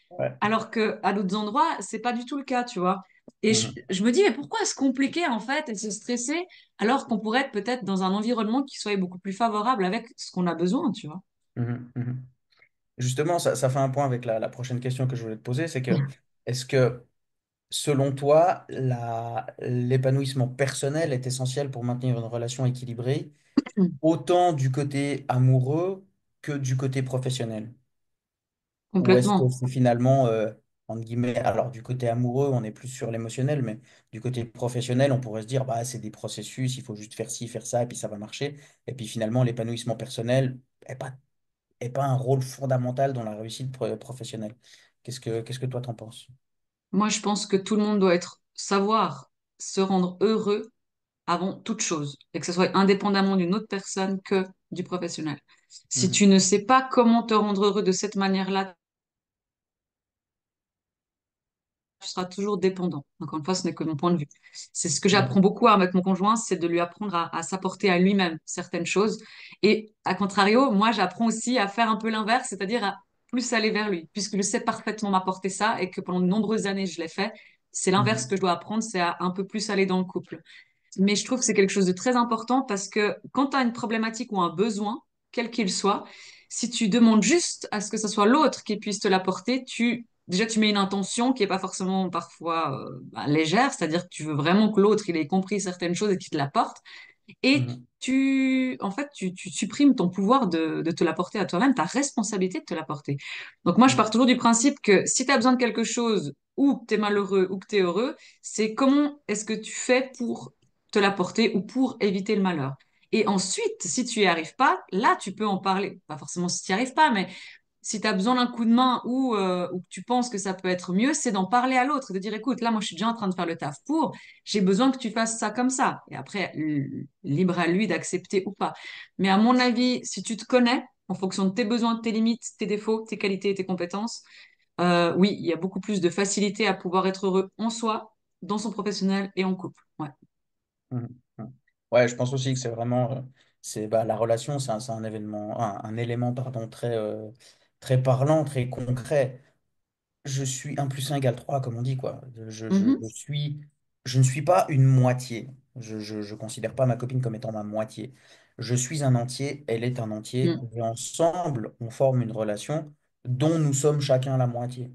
Ouais. Alors que à d'autres endroits, c'est pas du tout le cas, tu vois. Et Mhm. je me dis, mais pourquoi se compliquer en fait et se stresser alors qu'on pourrait être peut-être dans un environnement qui soit beaucoup plus favorable avec ce qu'on a besoin, tu vois? Mhm. Mhm. Justement, ça fait un point avec la prochaine question que je voulais te poser, c'est que est-ce que selon toi, l'épanouissement personnel est essentiel pour maintenir une relation équilibrée, autant du côté amoureux que du côté professionnel? Ou est-ce que Complètement. c'est finalement, entre guillemets, alors du côté amoureux, on est plus sur l'émotionnel, mais du côté professionnel, on pourrait se dire, bah, c'est des processus, il faut juste faire ci, faire ça, et puis ça va marcher. Et puis finalement, l'épanouissement personnel est pas un rôle fondamental dans la réussite professionnelle. Qu'est-ce que toi t'en penses? Moi, je pense que tout le monde doit savoir se rendre heureux avant toute chose, et que ce soit indépendamment d'une autre personne que du professionnel. Si Mhm. tu ne sais pas comment te rendre heureux de cette manière-là, tu seras toujours dépendant. Encore une fois, ce n'est que mon point de vue. C'est ce que j'apprends Mhm. beaucoup avec mon conjoint, c'est de lui apprendre à s'apporter à lui-même certaines choses. Et à contrario, moi, j'apprends aussi à faire un peu l'inverse, c'est-à-dire à plus aller vers lui, puisque je sais parfaitement m'apporter ça et que pendant de nombreuses années, je l'ai fait. C'est l'inverse Mhm. que je dois apprendre, c'est à un peu plus aller dans le couple. Mais je trouve que c'est quelque chose de très important parce que quand tu as une problématique ou un besoin, quel qu'il soit, si tu demandes juste à ce que ce soit l'autre qui puisse te l'apporter, déjà tu mets une intention qui est pas forcément parfois légère, c'est-à-dire que tu veux vraiment que l'autre il ait compris certaines choses et qu'il te l'apporte. Et Mhm. en fait, tu supprimes ton pouvoir de te l'apporter à toi-même, ta responsabilité de te l'apporter. Donc moi, je pars Mhm. toujours du principe que si tu as besoin de quelque chose, ou que tu es malheureux, ou que tu es heureux, c'est comment est-ce que tu fais pour te l'apporter ou pour éviter le malheur. Et ensuite, si tu n'y arrives pas, là, tu peux en parler. Pas forcément si tu n'y arrives pas, mais si tu as besoin d'un coup de main ou que tu penses que ça peut être mieux, c'est d'en parler à l'autre, de dire, écoute, là, moi, je suis déjà en train de faire le taf pour, j'ai besoin que tu fasses ça comme ça. Et après, libre à lui d'accepter ou pas. Mais à mon avis, si tu te connais, en fonction de tes besoins, de tes limites, tes défauts, tes qualités et tes compétences, oui, il y a beaucoup plus de facilité à pouvoir être heureux en soi, dans son professionnel et en couple. Ouais. Mhm. Mhm. Ouais, je pense aussi que c'est vraiment, bah, la relation, c'est un événement, un élément, pardon, très parlant, très concret. Je suis 1 + 1 = 3 comme on dit, quoi. Mhm. Je ne suis pas une moitié. Je considère pas ma copine comme étant ma moitié. Je suis un entier, elle est un entier, Mm. et ensemble, on forme une relation dont nous sommes chacun la moitié.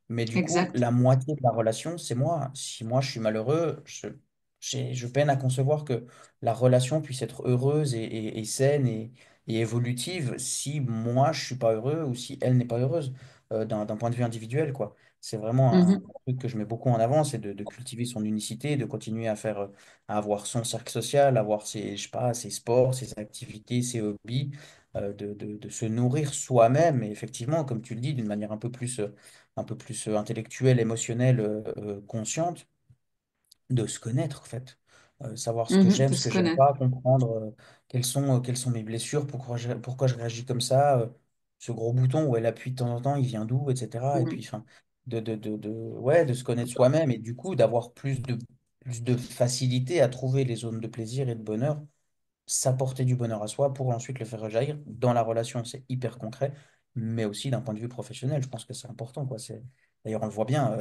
Mais du coup, Exact. la moitié de la relation, c'est moi. Si moi je suis malheureux, je peine à concevoir que la relation puisse être heureuse et saine et évolutive si moi je suis pas heureux ou si elle n'est pas heureuse d'un point de vue individuel, quoi. C'est vraiment un Mhm. truc que je mets beaucoup en avant, c'est de cultiver son unicité, de continuer à avoir son cercle social, avoir ses, je sais pas, ses sports, ses activités, ses hobbies, de se nourrir soi-même, et effectivement, comme tu le dis, d'une manière un peu plus intellectuelle, émotionnelle, consciente, de se connaître, en fait. Savoir ce que Mhm. j'aime, De ce se que j'aime connaître. pas, comprendre quelles sont mes blessures, pourquoi je réagis comme ça, ce gros bouton où elle appuie de temps en temps, il vient d'où, etc. Et puis, Mhm. enfin, ouais, de se connaître soi-même et du coup, d'avoir plus de facilité à trouver les zones de plaisir et de bonheur, s'apporter du bonheur à soi pour ensuite le faire rejaillir dans la relation. C'est hyper concret, mais aussi d'un point de vue professionnel, je pense que c'est important, quoi. D'ailleurs, on le voit bien,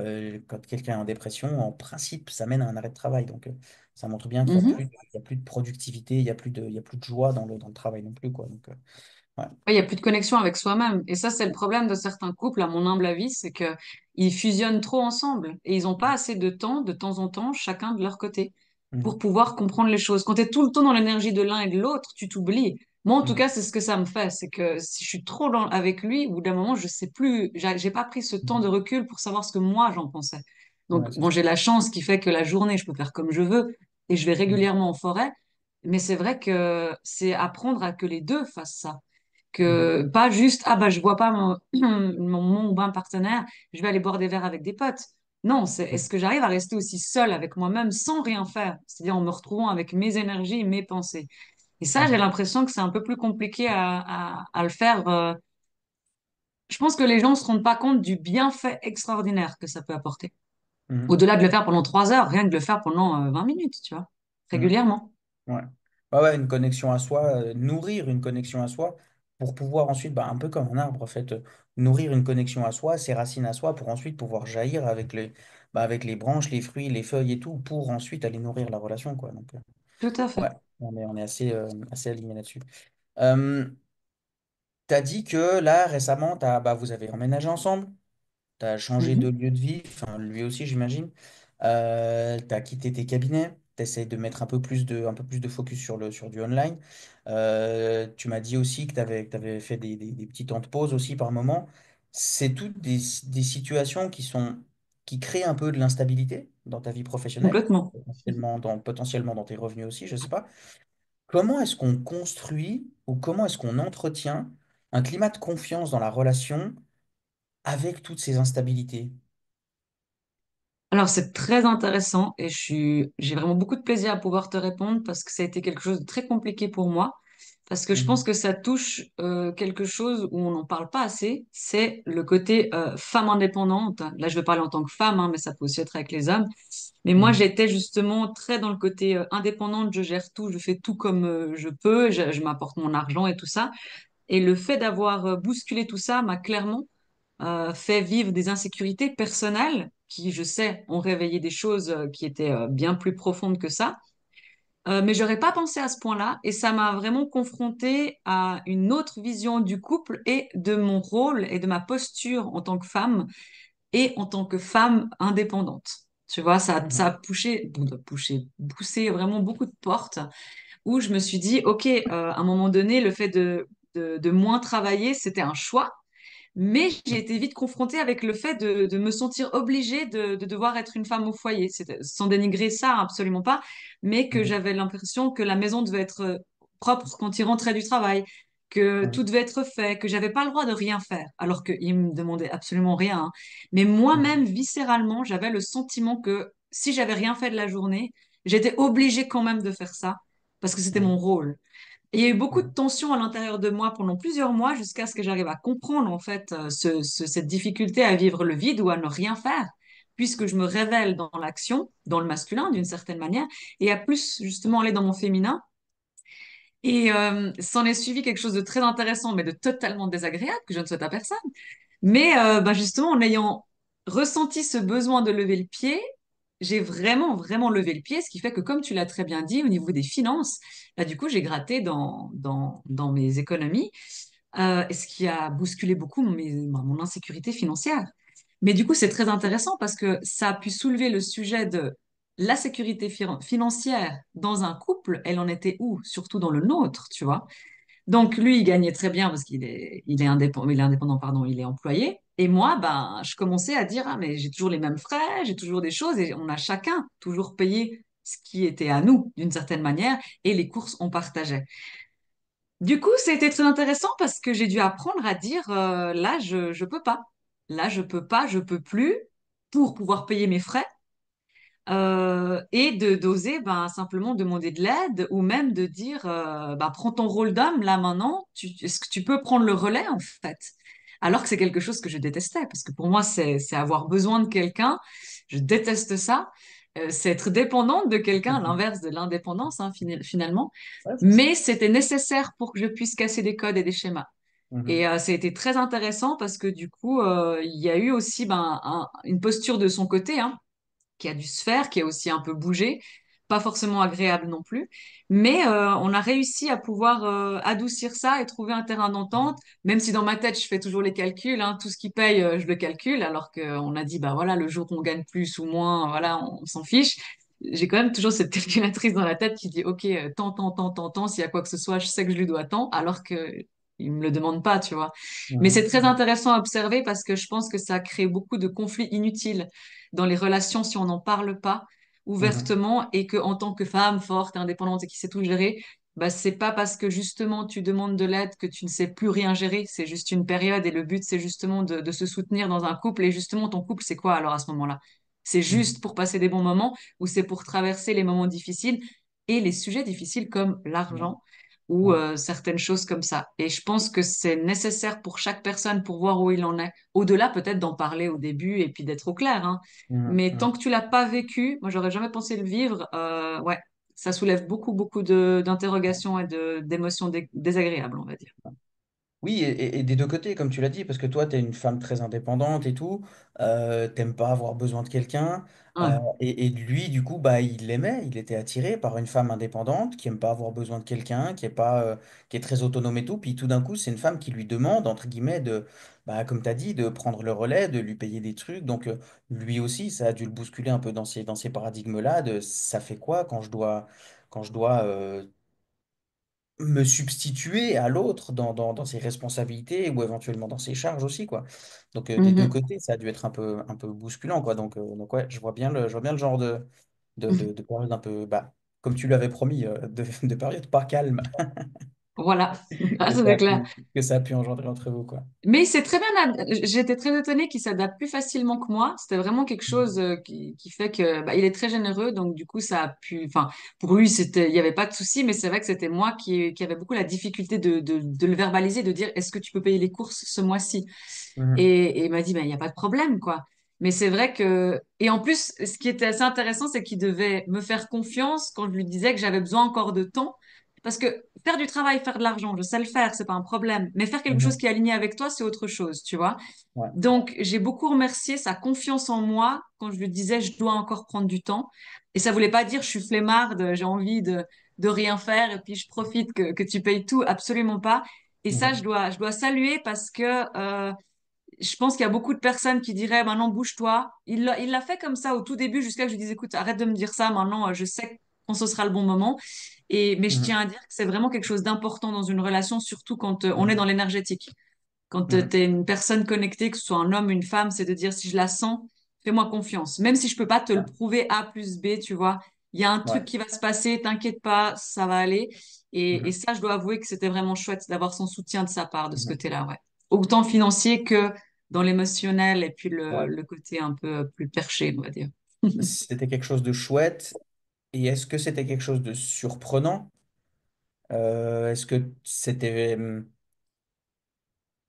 quand quelqu'un est en dépression, en principe, ça mène à un arrêt de travail. Donc, ça montre bien Mhm. il y a plus de productivité, il y a plus de joie dans le travail non plus, quoi. Donc, ouais. Ouais, il n'y a plus de connexion avec soi-même. Et ça, c'est le problème de certains couples, à mon humble avis, c'est que ils fusionnent trop ensemble et ils n'ont pas assez de temps en temps, chacun de leur côté, pour Mhm. pouvoir comprendre les choses. Quand tu es tout le temps dans l'énergie de l'un et de l'autre, tu t'oublies. Moi, en tout Mhm. cas, c'est ce que ça me fait. C'est que si je suis trop avec lui, au bout d'un moment, je sais plus, j'ai pas pris ce temps de Mhm. recul pour savoir ce que moi j'en pensais. Donc, Ouais, c'est bon, ça. j'ai la chance qui fait que la journée, je peux faire comme je veux. et je vais Mhm. régulièrement en forêt. Mais c'est vrai que c'est apprendre à que les deux fassent ça. Mhm. Que pas juste, ah bah je vois pas mon ou un partenaire, je vais aller boire des verres avec des potes. Non, c'est est-ce que j'arrive à rester aussi seule avec moi-même sans rien faire? C'est-à-dire en me retrouvant avec mes énergies et mes pensées. Et ça, j'ai Mhm. l'impression que c'est un peu plus compliqué à le faire. Je pense que les gens ne se rendent pas compte du bienfait extraordinaire que ça peut apporter. Mhm. Au-delà de le faire pendant 3 heures, rien que de le faire pendant 20 minutes, tu vois, Mhm. régulièrement. Ouais. Ouais, ouais, une connexion à soi, nourrir une connexion à soi pour pouvoir ensuite, bah, un peu comme un arbre en fait, nourrir une connexion à soi, ses racines à soi pour ensuite pouvoir jaillir avec les branches, les fruits, les feuilles et tout pour ensuite aller nourrir la relation, quoi. Donc, Tout à ouais, fait. on est assez alignés là-dessus. Euh, T'as dit que là, récemment, vous avez emménagé ensemble. Tu as changé de Mhm. lieu de vie, enfin lui aussi j'imagine. Tu as quitté tes cabinets, tu essaies de mettre un peu plus de focus sur du online. Tu m'as dit aussi que tu avais fait des petits temps de pause aussi par moment. C'est toutes des situations qui créent un peu de l'instabilité dans ta vie professionnelle, Complètement. potentiellement dans tes revenus aussi, je sais pas. Comment est-ce qu'on construit ou comment est-ce qu'on entretient un climat de confiance dans la relation avec toutes ces instabilités? Alors, c'est très intéressant et j'ai vraiment beaucoup de plaisir à pouvoir te répondre parce que ça a été quelque chose de très compliqué pour moi. Parce que je pense Mhm. que ça touche quelque chose où on n'en parle pas assez, c'est le côté femme indépendante. Là, je vais parler en tant que femme, hein, mais ça peut aussi être avec les hommes. Mais moi, Mhm. j'étais justement très dans le côté indépendante, je gère tout, je fais tout comme je peux, je m'apporte mon argent et tout ça. Et le fait d'avoir bousculé tout ça m'a clairement fait vivre des insécurités personnelles qui, je sais, ont réveillé des choses qui étaient bien plus profondes que ça. Mais j'aurais pas pensé à ce point-là et ça m'a vraiment confrontée à une autre vision du couple et de mon rôle et de ma posture en tant que femme et en tant que femme indépendante. Tu vois, ça a Mhm. poussé vraiment beaucoup de portes où je me suis dit, OK, à un moment donné, le fait de moins travailler, c'était un choix. Mais j'ai été vite confrontée avec le fait de me sentir obligée de devoir être une femme au foyer. Sans dénigrer ça, absolument pas, mais que Mhm. j'avais l'impression que la maison devait être propre quand il rentrait du travail, que tout Mhm. devait être fait, que j'avais pas le droit de rien faire, alors qu'il me demandait absolument rien, hein. Mais Mhm. moi-même, viscéralement, j'avais le sentiment que si j'avais rien fait de la journée, j'étais obligée quand même de faire ça, parce que c'était mon Mhm. rôle. Et il y a eu beaucoup de Mhm. tensions à l'intérieur de moi pendant plusieurs mois jusqu'à ce que j'arrive à comprendre en fait cette difficulté à vivre le vide ou à ne rien faire, puisque je me révèle dans l'action, dans le masculin d'une certaine manière, et à plus justement aller dans mon féminin. Et s'en est suivi quelque chose de très intéressant, mais de totalement désagréable que je ne souhaite à personne. Mais justement, en ayant ressenti ce besoin de lever le pied, j'ai vraiment, vraiment levé le pied, ce qui fait que, comme tu l'as très bien dit, au niveau des finances, bah, du coup, j'ai gratté dans mes économies, et ce qui a bousculé beaucoup mon insécurité financière. Mais du coup, c'est très intéressant parce que ça a pu soulever le sujet de la sécurité financière dans un couple, elle en était où? Surtout dans le nôtre, tu vois. Donc lui, il gagnait très bien parce qu'il est indépendant, pardon, il est employé. Et moi, ben, je commençais à dire, ah, mais j'ai toujours les mêmes frais, j'ai toujours des choses et on a chacun toujours payé ce qui était à nous d'une certaine manière et les courses, on partageait. Du coup, c'était très intéressant parce que j'ai dû apprendre à dire, là, je peux pas. Là, je peux pas, je peux plus pour pouvoir payer mes frais et de d'oser ben, simplement demander de l'aide ou même de dire bah, prends ton rôle d'homme là maintenant, est-ce que tu peux prendre le relais en fait? Alors que c'est quelque chose que je détestais parce que pour moi c'est avoir besoin de quelqu'un, je déteste ça. C'est être dépendante de quelqu'un, à l'inverse de l'indépendance hein, finalement, Ouais, c'est ça. mais c'était nécessaire pour que je puisse casser des codes et des schémas. Et Mhm. ça a été très intéressant parce que du coup, il y a eu aussi ben, une posture de son côté, hein, qui a dû se faire, qui a aussi un peu bougé, pas forcément agréable non plus, mais on a réussi à pouvoir adoucir ça et trouver un terrain d'entente, même si dans ma tête je fais toujours les calculs, hein, tout ce qui paye je le calcule, alors qu'on a dit bah voilà le jour qu'on gagne plus ou moins, voilà on s'en fiche. J'ai quand même toujours cette calculatrice dans la tête qui dit ok tant tant tant tant tant s'il y a quoi que ce soit je sais que je lui dois tant alors que il me le demande pas tu vois. Mais c'est très Mhm. intéressant à observer parce que je pense que ça crée beaucoup de conflits inutiles dans les relations si on n'en parle pas, Mhm. ouvertement et que en tant que femme forte, indépendante et qui sait tout gérer, bah, c'est pas parce que justement tu demandes de l'aide que tu ne sais plus rien gérer. C'est juste une période et le but, c'est justement de se soutenir dans un couple. Et justement, ton couple, c'est quoi alors à ce moment-là? C'est juste Mhm. pour passer des bons moments ou c'est pour traverser les moments difficiles et les sujets difficiles comme Ouais. l'argent ou Ouais. certaines choses comme ça. Et je pense que c'est nécessaire pour chaque personne pour voir où il en est. Au-delà peut-être d'en parler au début et puis d'être au clair, hein. Mhm. Mais tant Mhm. que tu l'as pas vécu, moi j'aurais jamais pensé le vivre, ouais, ça soulève beaucoup d'interrogations et d'émotions désagréables, on va dire. Oui, et des deux côtés, comme tu l'as dit, parce que toi, tu es une femme très indépendante et tout, t'aimes pas avoir besoin de quelqu'un, Ouais. et lui, du coup, bah, il l'aimait, il était attiré par une femme indépendante qui aime pas avoir besoin de quelqu'un, qui est pas, qui est très autonome et tout, puis tout d'un coup, c'est une femme qui lui demande, entre guillemets, de, bah, comme tu as dit, de prendre le relais, de lui payer des trucs, donc lui aussi, ça a dû le bousculer un peu dans ces paradigmes-là, de ça fait quoi quand je dois me substituer à l'autre dans ses responsabilités ou éventuellement dans ses charges aussi, quoi. Donc, des deux Mhm. côtés, ça a dû être un peu bousculant, quoi. Donc ouais, je vois bien le genre de période un peu, bah, comme tu l'avais promis, de période pas calme Voilà, ah, que ça ça a c'est clair. pu, que ça a pu engendrer entre vous, quoi. Mais c'est très bien, j'étais très étonnée qu'il s'adapte plus facilement que moi. C'était vraiment quelque chose Mhm. qui fait que bah, il est très généreux, donc du coup ça a pu. Enfin, pour lui il n'y avait pas de souci, mais c'est vrai que c'était moi qui avait beaucoup la difficulté de le verbaliser, de dire est-ce que tu peux payer les courses ce mois-ci? Mhm. Et il m'a dit ben il n'y a pas de problème quoi. Mais c'est vrai que et en plus ce qui était assez intéressant c'est qu'il devait me faire confiance quand je lui disais que j'avais besoin encore de temps. Parce que faire du travail, faire de l'argent, je sais le faire, c'est pas un problème. Mais faire quelque chose Mhm. qui est aligné avec toi, c'est autre chose, tu vois. Ouais. Donc, j'ai beaucoup remercié sa confiance en moi quand je lui disais je dois encore prendre du temps. Et ça voulait pas dire je suis flemmarde, j'ai envie de rien faire et puis je profite que tu payes tout, absolument pas. Et ça, Mhm. je dois saluer parce que je pense qu'il y a beaucoup de personnes qui diraient maintenant bouge-toi. Il l'a fait comme ça au tout début jusqu'à ce que je dise écoute, arrête de me dire ça maintenant, je sais quand ce sera le bon moment. Mais je tiens Mhm. à dire que c'est vraiment quelque chose d'important dans une relation, surtout quand on est dans Mhm. l'énergétique. Quand tu Mhm. es une personne connectée, que ce soit un homme, une femme, c'est de dire si je la sens, fais-moi confiance. Même si je peux pas te le Ouais. prouver A plus B, tu vois, il y a un truc Ouais. qui va se passer, t'inquiète pas, ça va aller. Et Mhm. ça, je dois avouer que c'était vraiment chouette d'avoir son soutien de sa part de ce Mhm. côté-là, ouais. Autant financier que dans l'émotionnel et puis Ouais. le côté un peu plus perché, on va dire. C'était quelque chose de chouette. Et est-ce que c'était quelque chose de surprenant?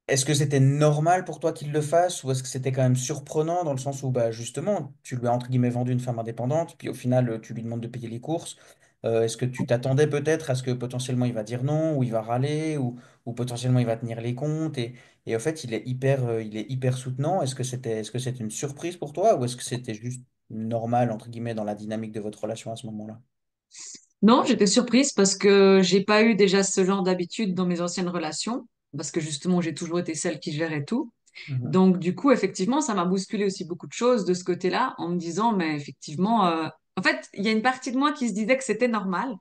Est-ce que c'était normal pour toi qu'il le fasse ou est-ce que c'était quand même surprenant dans le sens où bah justement tu lui as entre guillemets vendu une femme indépendante puis au final tu lui demandes de payer les courses. Est-ce que tu t'attendais peut-être à ce que potentiellement il va dire non ou il va râler ou potentiellement il va tenir les comptes et en fait il est hyper soutenant. Est-ce que c'était une surprise pour toi ou est-ce que c'était juste normal entre guillemets dans la dynamique de votre relation à ce moment-là? Non, j'étais surprise parce que j'ai pas eu déjà ce genre d'habitude dans mes anciennes relations, parce que justement j'ai toujours été celle qui gérait tout. Mhm. Donc, du coup, effectivement, ça m'a bousculé aussi beaucoup de choses de ce côté-là, en me disant, mais effectivement, en fait, il y a une partie de moi qui se disait que c'était normal,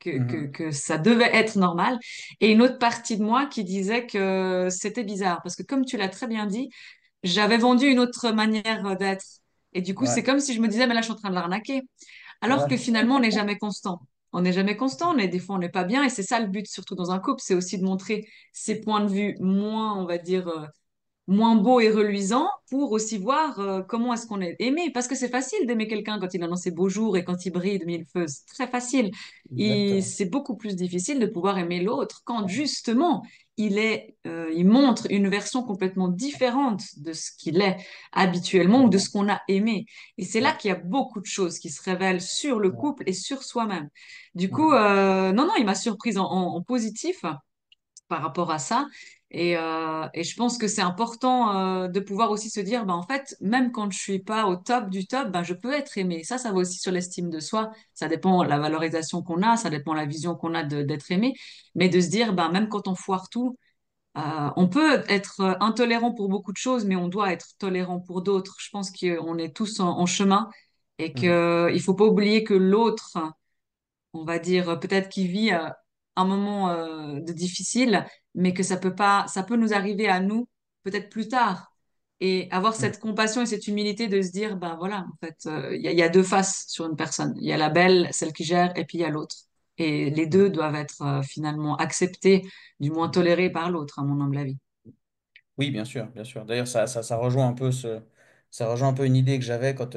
Mhm. que ça devait être normal, et une autre partie de moi qui disait que c'était bizarre, parce que comme tu l'as très bien dit, j'avais vendu une autre manière d'être. Et du coup, c'est Ouais, comme si je me disais, mais là, je suis en train de l'arnaquer. Alors que ouais, finalement, on n'est jamais constant. On n'est jamais constant, des fois, on n'est pas bien, et c'est ça le but, surtout dans un couple, c'est aussi de montrer ses points de vue moins, on va dire, moins beau et reluisant pour aussi voir comment est-ce qu'on est aimé. Parce que c'est facile d'aimer quelqu'un quand il a dans ses beaux jours et quand il brille de mille feux. C'est très facile. Et exactement. c'est beaucoup plus difficile de pouvoir aimer l'autre quand justement il montre une version complètement différente de ce qu'il est habituellement ou de ce qu'on a aimé. Et c'est là Ouais, qu'il y a beaucoup de choses qui se révèlent sur le ouais. couple et sur soi-même. Du coup, Mhm. non, non, il m'a surprise en positif par rapport à ça. Et je pense que c'est important de pouvoir aussi se dire, bah, en fait, même quand je suis pas au top du top, bah, je peux être aimé. Ça va aussi sur l'estime de soi. Ça dépend de la valorisation qu'on a, ça dépend de la vision qu'on a d'être aimé. Mais de se dire, bah, même quand on foire tout, on peut être intolérant pour beaucoup de choses, mais on doit être tolérant pour d'autres. Je pense qu'on est tous en chemin et qu'il Mhm. ne faut pas oublier que l'autre on va dire peut-être qu'il vit un moment de difficile, mais que ça peut pas, ça peut nous arriver à nous peut-être plus tard. et avoir Mm. cette compassion et cette humilité de se dire, ben voilà, en fait, il y a deux faces sur une personne. Il y a la belle, celle qui gère, et puis il y a l'autre. Et les deux Mm. doivent être finalement acceptés, du moins tolérés par l'autre, à mon humble avis. Oui, bien sûr, bien sûr. D'ailleurs, ça rejoint un peu ça rejoint un peu une idée que j'avais quand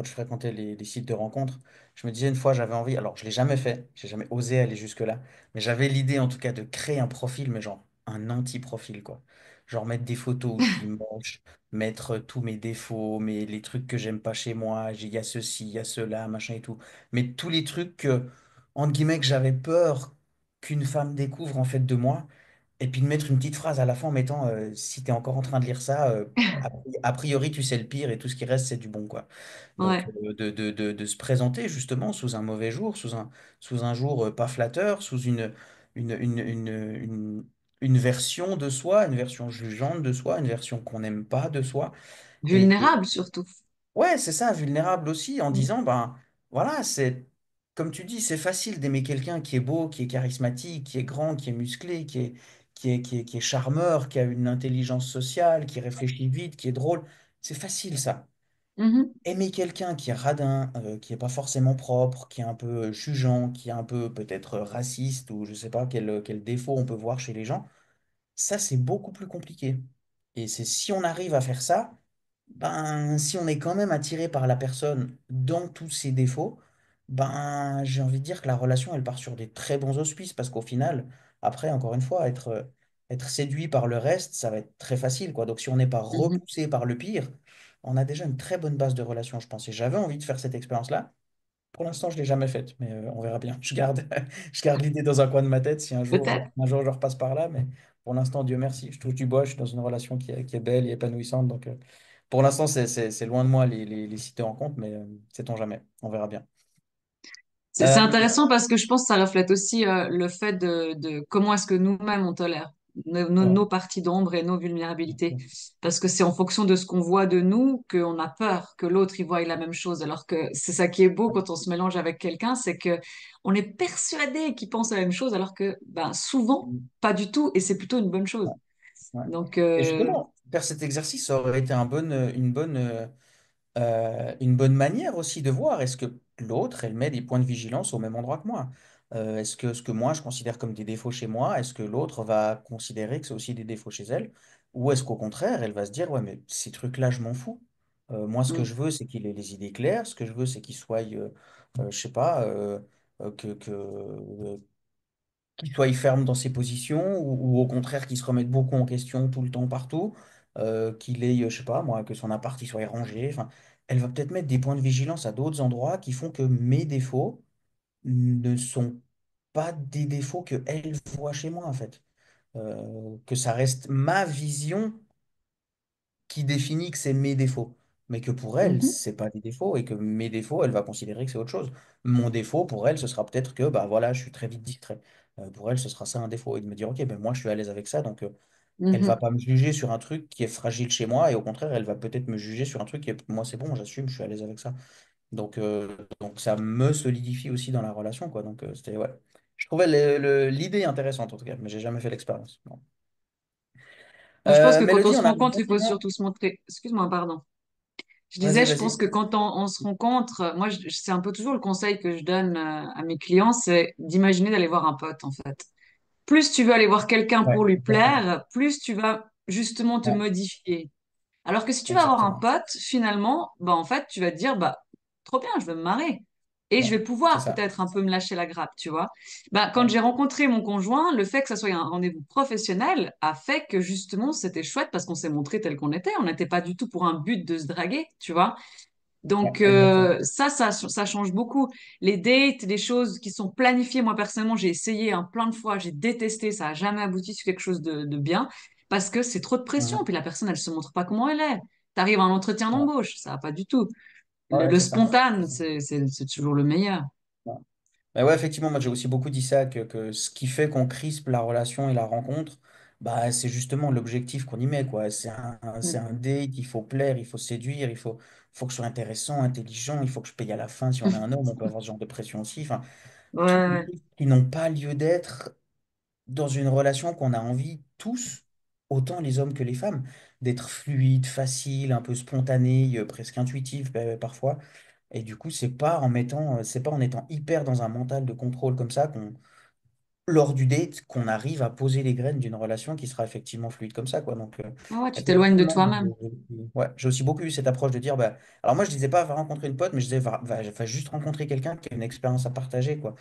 je fréquentais les sites de rencontres. Je me disais une fois, j'avais envie, alors je l'ai jamais fait, j'ai jamais osé aller jusque-là, mais j'avais l'idée en tout cas de créer un profil, mais genre un anti-profil, quoi. Genre mettre des photos où je suis moche, mettre tous mes défauts, les trucs que j'aime pas chez moi, il y a ceci, il y a cela, machin et tout. Mais tous les trucs que, entre guillemets, que j'avais peur qu'une femme découvre en fait de moi. Et puis de mettre une petite phrase à la fin en mettant si tu es encore en train de lire ça, a priori tu sais le pire et tout ce qui reste c'est du bon quoi. Donc Ouais. de se présenter justement sous un mauvais jour, sous un jour pas flatteur, sous une version de soi, une version jugeante de soi, une version qu'on n'aime pas de soi. Et Vulnérable surtout. ouais, c'est ça, vulnérable aussi, en Mm. disant, ben voilà, comme tu dis, c'est facile d'aimer quelqu'un qui est beau, qui est charismatique, qui est grand, qui est musclé, qui est charmeur, qui a une intelligence sociale, qui réfléchit vite, qui est drôle. C'est facile ça. Mhm. Aimer quelqu'un qui est radin, qui est pas forcément propre, qui est un peu jugeant, qui est un peu peut-être raciste, ou je sais pas quel défaut on peut voir chez les gens, ça c'est beaucoup plus compliqué. Et c'est si on arrive à faire ça, ben, si on est quand même attiré par la personne dans tous ses défauts, ben, j'ai envie de dire que la relation, elle part sur des très bons auspices parce qu'au final, après, encore une fois, être séduit par le reste, ça va être très facile, quoi. Donc, si on n'est pas Mhm. repoussé par le pire, on a déjà une très bonne base de relation, je pense. Et j'avais envie de faire cette expérience-là. Pour l'instant, je ne l'ai jamais faite, mais on verra bien. Je garde l'idée dans un coin de ma tête si Peut-être. un jour je repasse par là. Mais pour l'instant, Dieu merci, je touche du bois, je suis dans une relation qui est belle et épanouissante. Donc, pour l'instant, c'est loin de moi les sites de rencontres, mais sait-on jamais. On verra bien. C'est Euh, intéressant parce que je pense que ça reflète aussi le fait de comment est-ce que nous-mêmes on tolère ouais. nos parties d'ombre et nos vulnérabilités. Parce que c'est en fonction de ce qu'on voit de nous qu'on a peur que l'autre y voie la même chose. Alors que c'est ça qui est beau quand on se mélange avec quelqu'un, c'est que on est persuadé qu'il pense la même chose, alors que ben, souvent, pas du tout, et c'est plutôt une bonne chose. Ouais. Donc, Et justement, faire cet exercice, ça aurait été une bonne manière aussi de voir est-ce que l'autre, elle met des points de vigilance au même endroit que moi. Est-ce que ce que moi je considère comme des défauts chez moi, est-ce que l'autre va considérer que c'est aussi des défauts chez elle? Ou est-ce qu'au contraire, elle va se dire, ouais, mais ces trucs-là, je m'en fous. Moi, ce que mm, je veux, c'est qu'il ait les idées claires. Ce que je veux, c'est qu'il soit, je sais pas, qu'il soit ferme dans ses positions ou au contraire qu'il se remette beaucoup en question tout le temps partout, qu'il ait, je sais pas moi, que son appart il soit rangé. Enfin, elle va peut-être mettre des points de vigilance à d'autres endroits qui font que mes défauts ne sont pas des défauts que elle voit chez moi en fait. Que ça reste ma vision qui définit que c'est mes défauts. Mais que pour elle, mhm, c'est pas des défauts et que mes défauts, elle va considérer que c'est autre chose. Mon défaut, pour elle, ce sera peut-être que bah voilà, je suis très vite distrait. Pour elle, ce sera ça un défaut. Et de me dire, ok, ben moi, je suis à l'aise avec ça, donc elle va mhm. pas me juger sur un truc qui est fragile chez moi, et au contraire, elle va peut-être me juger sur un truc qui est, moi, c'est bon, j'assume, je suis à l'aise avec ça. Donc ça me solidifie aussi dans la relation, quoi. Donc c'était, ouais. Je trouvais l'idée intéressante, en tout cas, mais j'ai jamais fait l'expérience. Non. Moi, je pense que quand on Mélodie, se on arrive rencontre, il faut gentiment. surtout se montrer. Excuse-moi, pardon. Je Vas-y, disais, je pense vas-y. que quand on se rencontre, moi, c'est un peu toujours le conseil que je donne à mes clients, c'est d'imaginer d'aller voir un pote, en fait. Plus tu veux aller voir quelqu'un Ouais, pour lui exactement. plaire, plus tu vas justement te Ouais, modifier. Alors que si tu vas avoir un exactement. pote, finalement, bah, en fait, tu vas te dire, bah, trop bien, je vais me marrer. Et je Ouais, vais c'est pouvoir ça. peut-être un peu me lâcher la grappe, tu vois. Bah, quand Ouais, j'ai rencontré mon conjoint, le fait que ça soit un rendez-vous professionnel a fait que justement, c'était chouette parce qu'on s'est montré tel qu'on était. On n'était pas du tout pour un but de se draguer, tu vois. ouais, Donc exactement. ça change beaucoup. Les dates, les choses qui sont planifiées, moi personnellement, j'ai essayé plein de fois, j'ai détesté, ça a jamais abouti sur quelque chose de bien parce que c'est trop de pression. Mhm. Puis la personne, elle se montre pas comment elle est. T'arrives à un entretien Ouais, d'embauche, ça va pas du tout. ouais, Le c'est ça. spontané, c'est toujours le meilleur. Ouais. Mais ouais, effectivement, moi j'ai aussi beaucoup dit ça, que ce qui fait qu'on crispe la relation et la rencontre, bah, c'est justement l'objectif qu'on y met, quoi. C'est Mm. un date, il faut plaire, il faut séduire, faut que je sois intéressant, intelligent, il faut que je paye à la fin si on est un homme, on peut avoir ce genre de pression aussi. Enfin, Ouais, tous les ouais. trucs qui n'ont pas lieu d'être dans une relation qu'on a envie tous. autant les hommes que les femmes, d'être fluide, facile, un peu spontané, presque intuitif parfois. Et du coup, c'est pas en étant hyper dans un mental de contrôle comme ça lors du date, qu'on arrive à poser les graines d'une relation qui sera effectivement fluide comme ça, quoi. Donc, Ah ouais, tu t'éloignes de effectivement, toi-même. ouais, j'ai aussi beaucoup eu cette approche de dire, bah, alors moi, je disais pas va rencontrer une pote, mais je disais va juste rencontrer quelqu'un qui a une expérience à partager, quoi.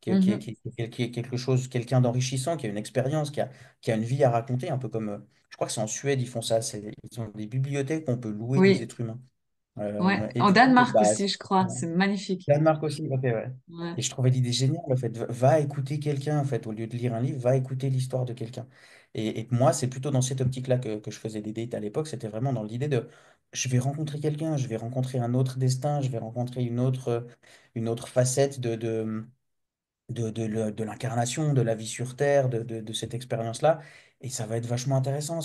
Mhm. Qui est quelque chose, quelqu'un d'enrichissant, qui a une expérience, qui a une vie à raconter, un peu comme, je crois que c'est en Suède, ils font ça, ils ont des bibliothèques où on peut louer des Oui, êtres humains. ouais. Et En du coup, Danemark bah, aussi, je crois. C'est magnifique. Danemark aussi, ok, ouais. Ouais. Et je trouvais l'idée géniale, en fait. Va écouter quelqu'un, en fait, au lieu de lire un livre, va écouter l'histoire de quelqu'un. Et moi, c'est plutôt dans cette optique-là que je faisais des dates à l'époque. C'était vraiment dans l'idée de, je vais rencontrer quelqu'un, je vais rencontrer un autre destin, je vais rencontrer une autre facette de l'incarnation, de la vie sur Terre, de cette expérience-là. Et ça va être vachement intéressant.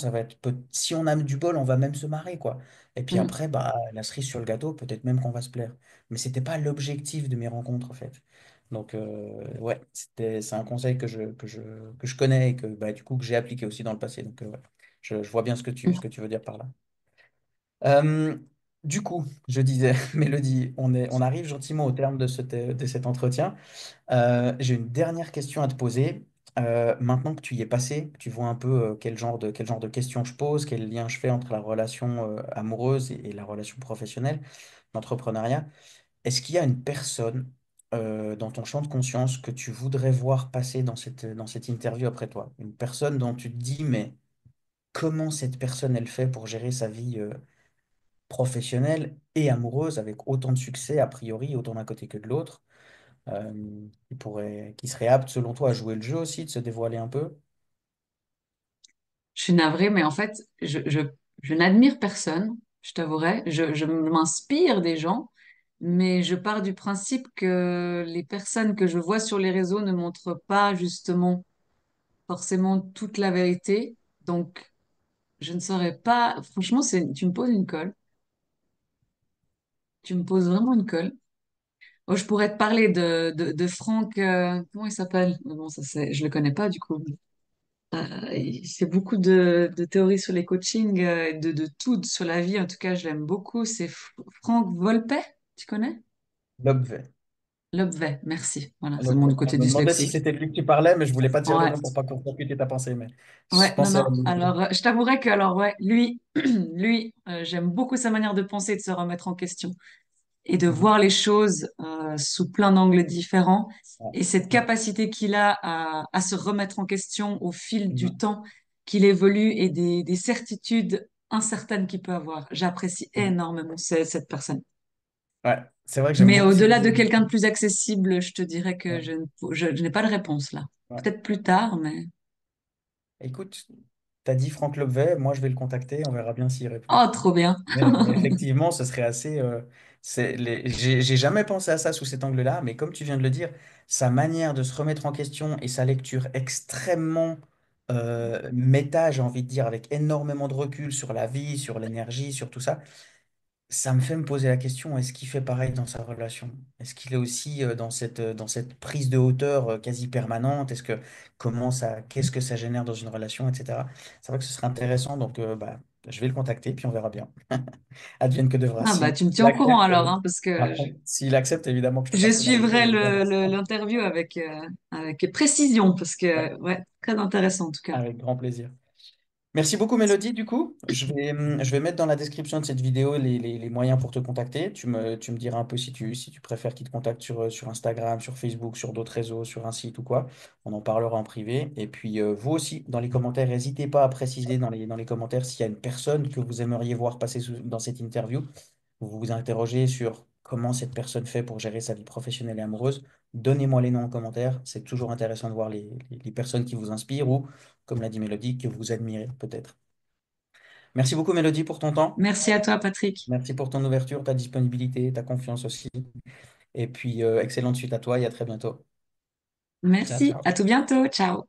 Si on a du bol, on va même se marrer, quoi. Et puis Mm. après, bah, la cerise sur le gâteau, peut-être même qu'on va se plaire. Mais c'était pas l'objectif de mes rencontres, en fait. Donc, ouais, c'est un conseil que je connais et que, bah, du coup, que j'ai appliqué aussi dans le passé. Donc, ouais, je vois bien ce que tu veux dire par là. Euh, du coup, je disais, Mélodie, on arrive gentiment au terme de cet entretien. J'ai une dernière question à te poser. Maintenant que tu y es passé, que tu vois un peu quel genre de questions je pose, quel lien je fais entre la relation amoureuse et la relation professionnelle, l'entrepreneuriat, est-ce qu'il y a une personne dans ton champ de conscience que tu voudrais voir passer dans cette interview après toi? Une personne dont tu te dis, mais comment cette personne elle fait pour gérer sa vie professionnelle et amoureuse avec autant de succès, a priori, autant d'un côté que de l'autre? Qui serait apte, selon toi, à jouer le jeu aussi, de se dévoiler un peu. Je suis navrée, mais en fait, je n'admire personne, je t'avouerai. Je m'inspire des gens, mais je pars du principe que les personnes que je vois sur les réseaux ne montrent pas justement forcément toute la vérité. Donc, je ne saurais pas. Franchement, tu me poses une colle. Tu me poses vraiment une colle. Oh, je pourrais te parler de Franck. Comment il s'appelle? Mais bon, je le connais pas du coup. Il fait beaucoup de théories sur les coachings, de tout sur la vie. En tout cas, je l'aime beaucoup. C'est Franck Volpe. Tu connais? L'objet. Lobvet, merci. Voilà, c'est bon L'objet. du Je côté me demandais si dyslexique. c'était de lui que tu parlais, mais je voulais pas dire de Ouais, nom pour pas court-circuiter ta pensée, mais je ouais, non, pensais à non. lui. Alors, je t'avouerai que, alors, ouais, lui, lui, j'aime beaucoup sa manière de penser et de se remettre en question et de Mhm. voir les choses sous plein d'angles différents. Ouais. Et cette Ouais. capacité qu'il a à se remettre en question au fil du Mhm. temps qu'il évolue et des certitudes incertaines qu'il peut avoir. J'apprécie Mhm. énormément cette personne. Ouais. C'est vrai que j'aime Mais beaucoup ses au-delà de vidéos. quelqu'un de plus accessible, je te dirais que Ouais. je n'ai pas de réponse là. Ouais. Peut-être plus tard, mais... Écoute, tu as dit Franck Lobvet, moi je vais le contacter, on verra bien s'il répond. Oh, trop bien. Mais effectivement, ce serait assez. J'ai jamais pensé à ça sous cet angle-là, mais comme tu viens de le dire, sa manière de se remettre en question et sa lecture extrêmement méta, j'ai envie de dire, avec énormément de recul sur la vie, sur l'énergie, sur tout ça, ça me fait me poser la question, est-ce qu'il fait pareil dans sa relation? Est-ce qu'il est aussi dans cette prise de hauteur quasi permanente? Qu'est-ce que ça génère dans une relation, etc. C'est vrai que ce serait intéressant, donc bah, je vais le contacter, puis on verra bien. Advienne que devra. Ah bah tu me S'il tiens au courant accepte, alors, hein, parce que s'il accepte, évidemment que je te je passerai la vidéo. suivrai Évidemment. l'interview avec précision, parce Ouais, que ouais, très intéressant en tout cas. avec grand plaisir. Merci beaucoup, Mélodie. Du coup, je vais mettre dans la description de cette vidéo les moyens pour te contacter. Tu me diras un peu si tu préfères qu'il te contacte sur Instagram, sur Facebook, sur d'autres réseaux, sur un site ou quoi. On en parlera en privé. Et puis, vous aussi, dans les commentaires, n'hésitez pas à préciser dans les commentaires s'il y a une personne que vous aimeriez voir passer dans cette interview. Vous vous interrogez sur comment cette personne fait pour gérer sa vie professionnelle et amoureuse. Donnez-moi les noms en commentaire. C'est toujours intéressant de voir les personnes qui vous inspirent ou, comme l'a dit Mélodie, que vous admirez peut-être. Merci beaucoup Mélodie pour ton temps. Merci à toi, Patrick. Merci pour ton ouverture, ta disponibilité, ta confiance aussi. Et puis, excellente suite à toi et à très bientôt. Ciao, Merci, à ciao. tout bientôt. Ciao.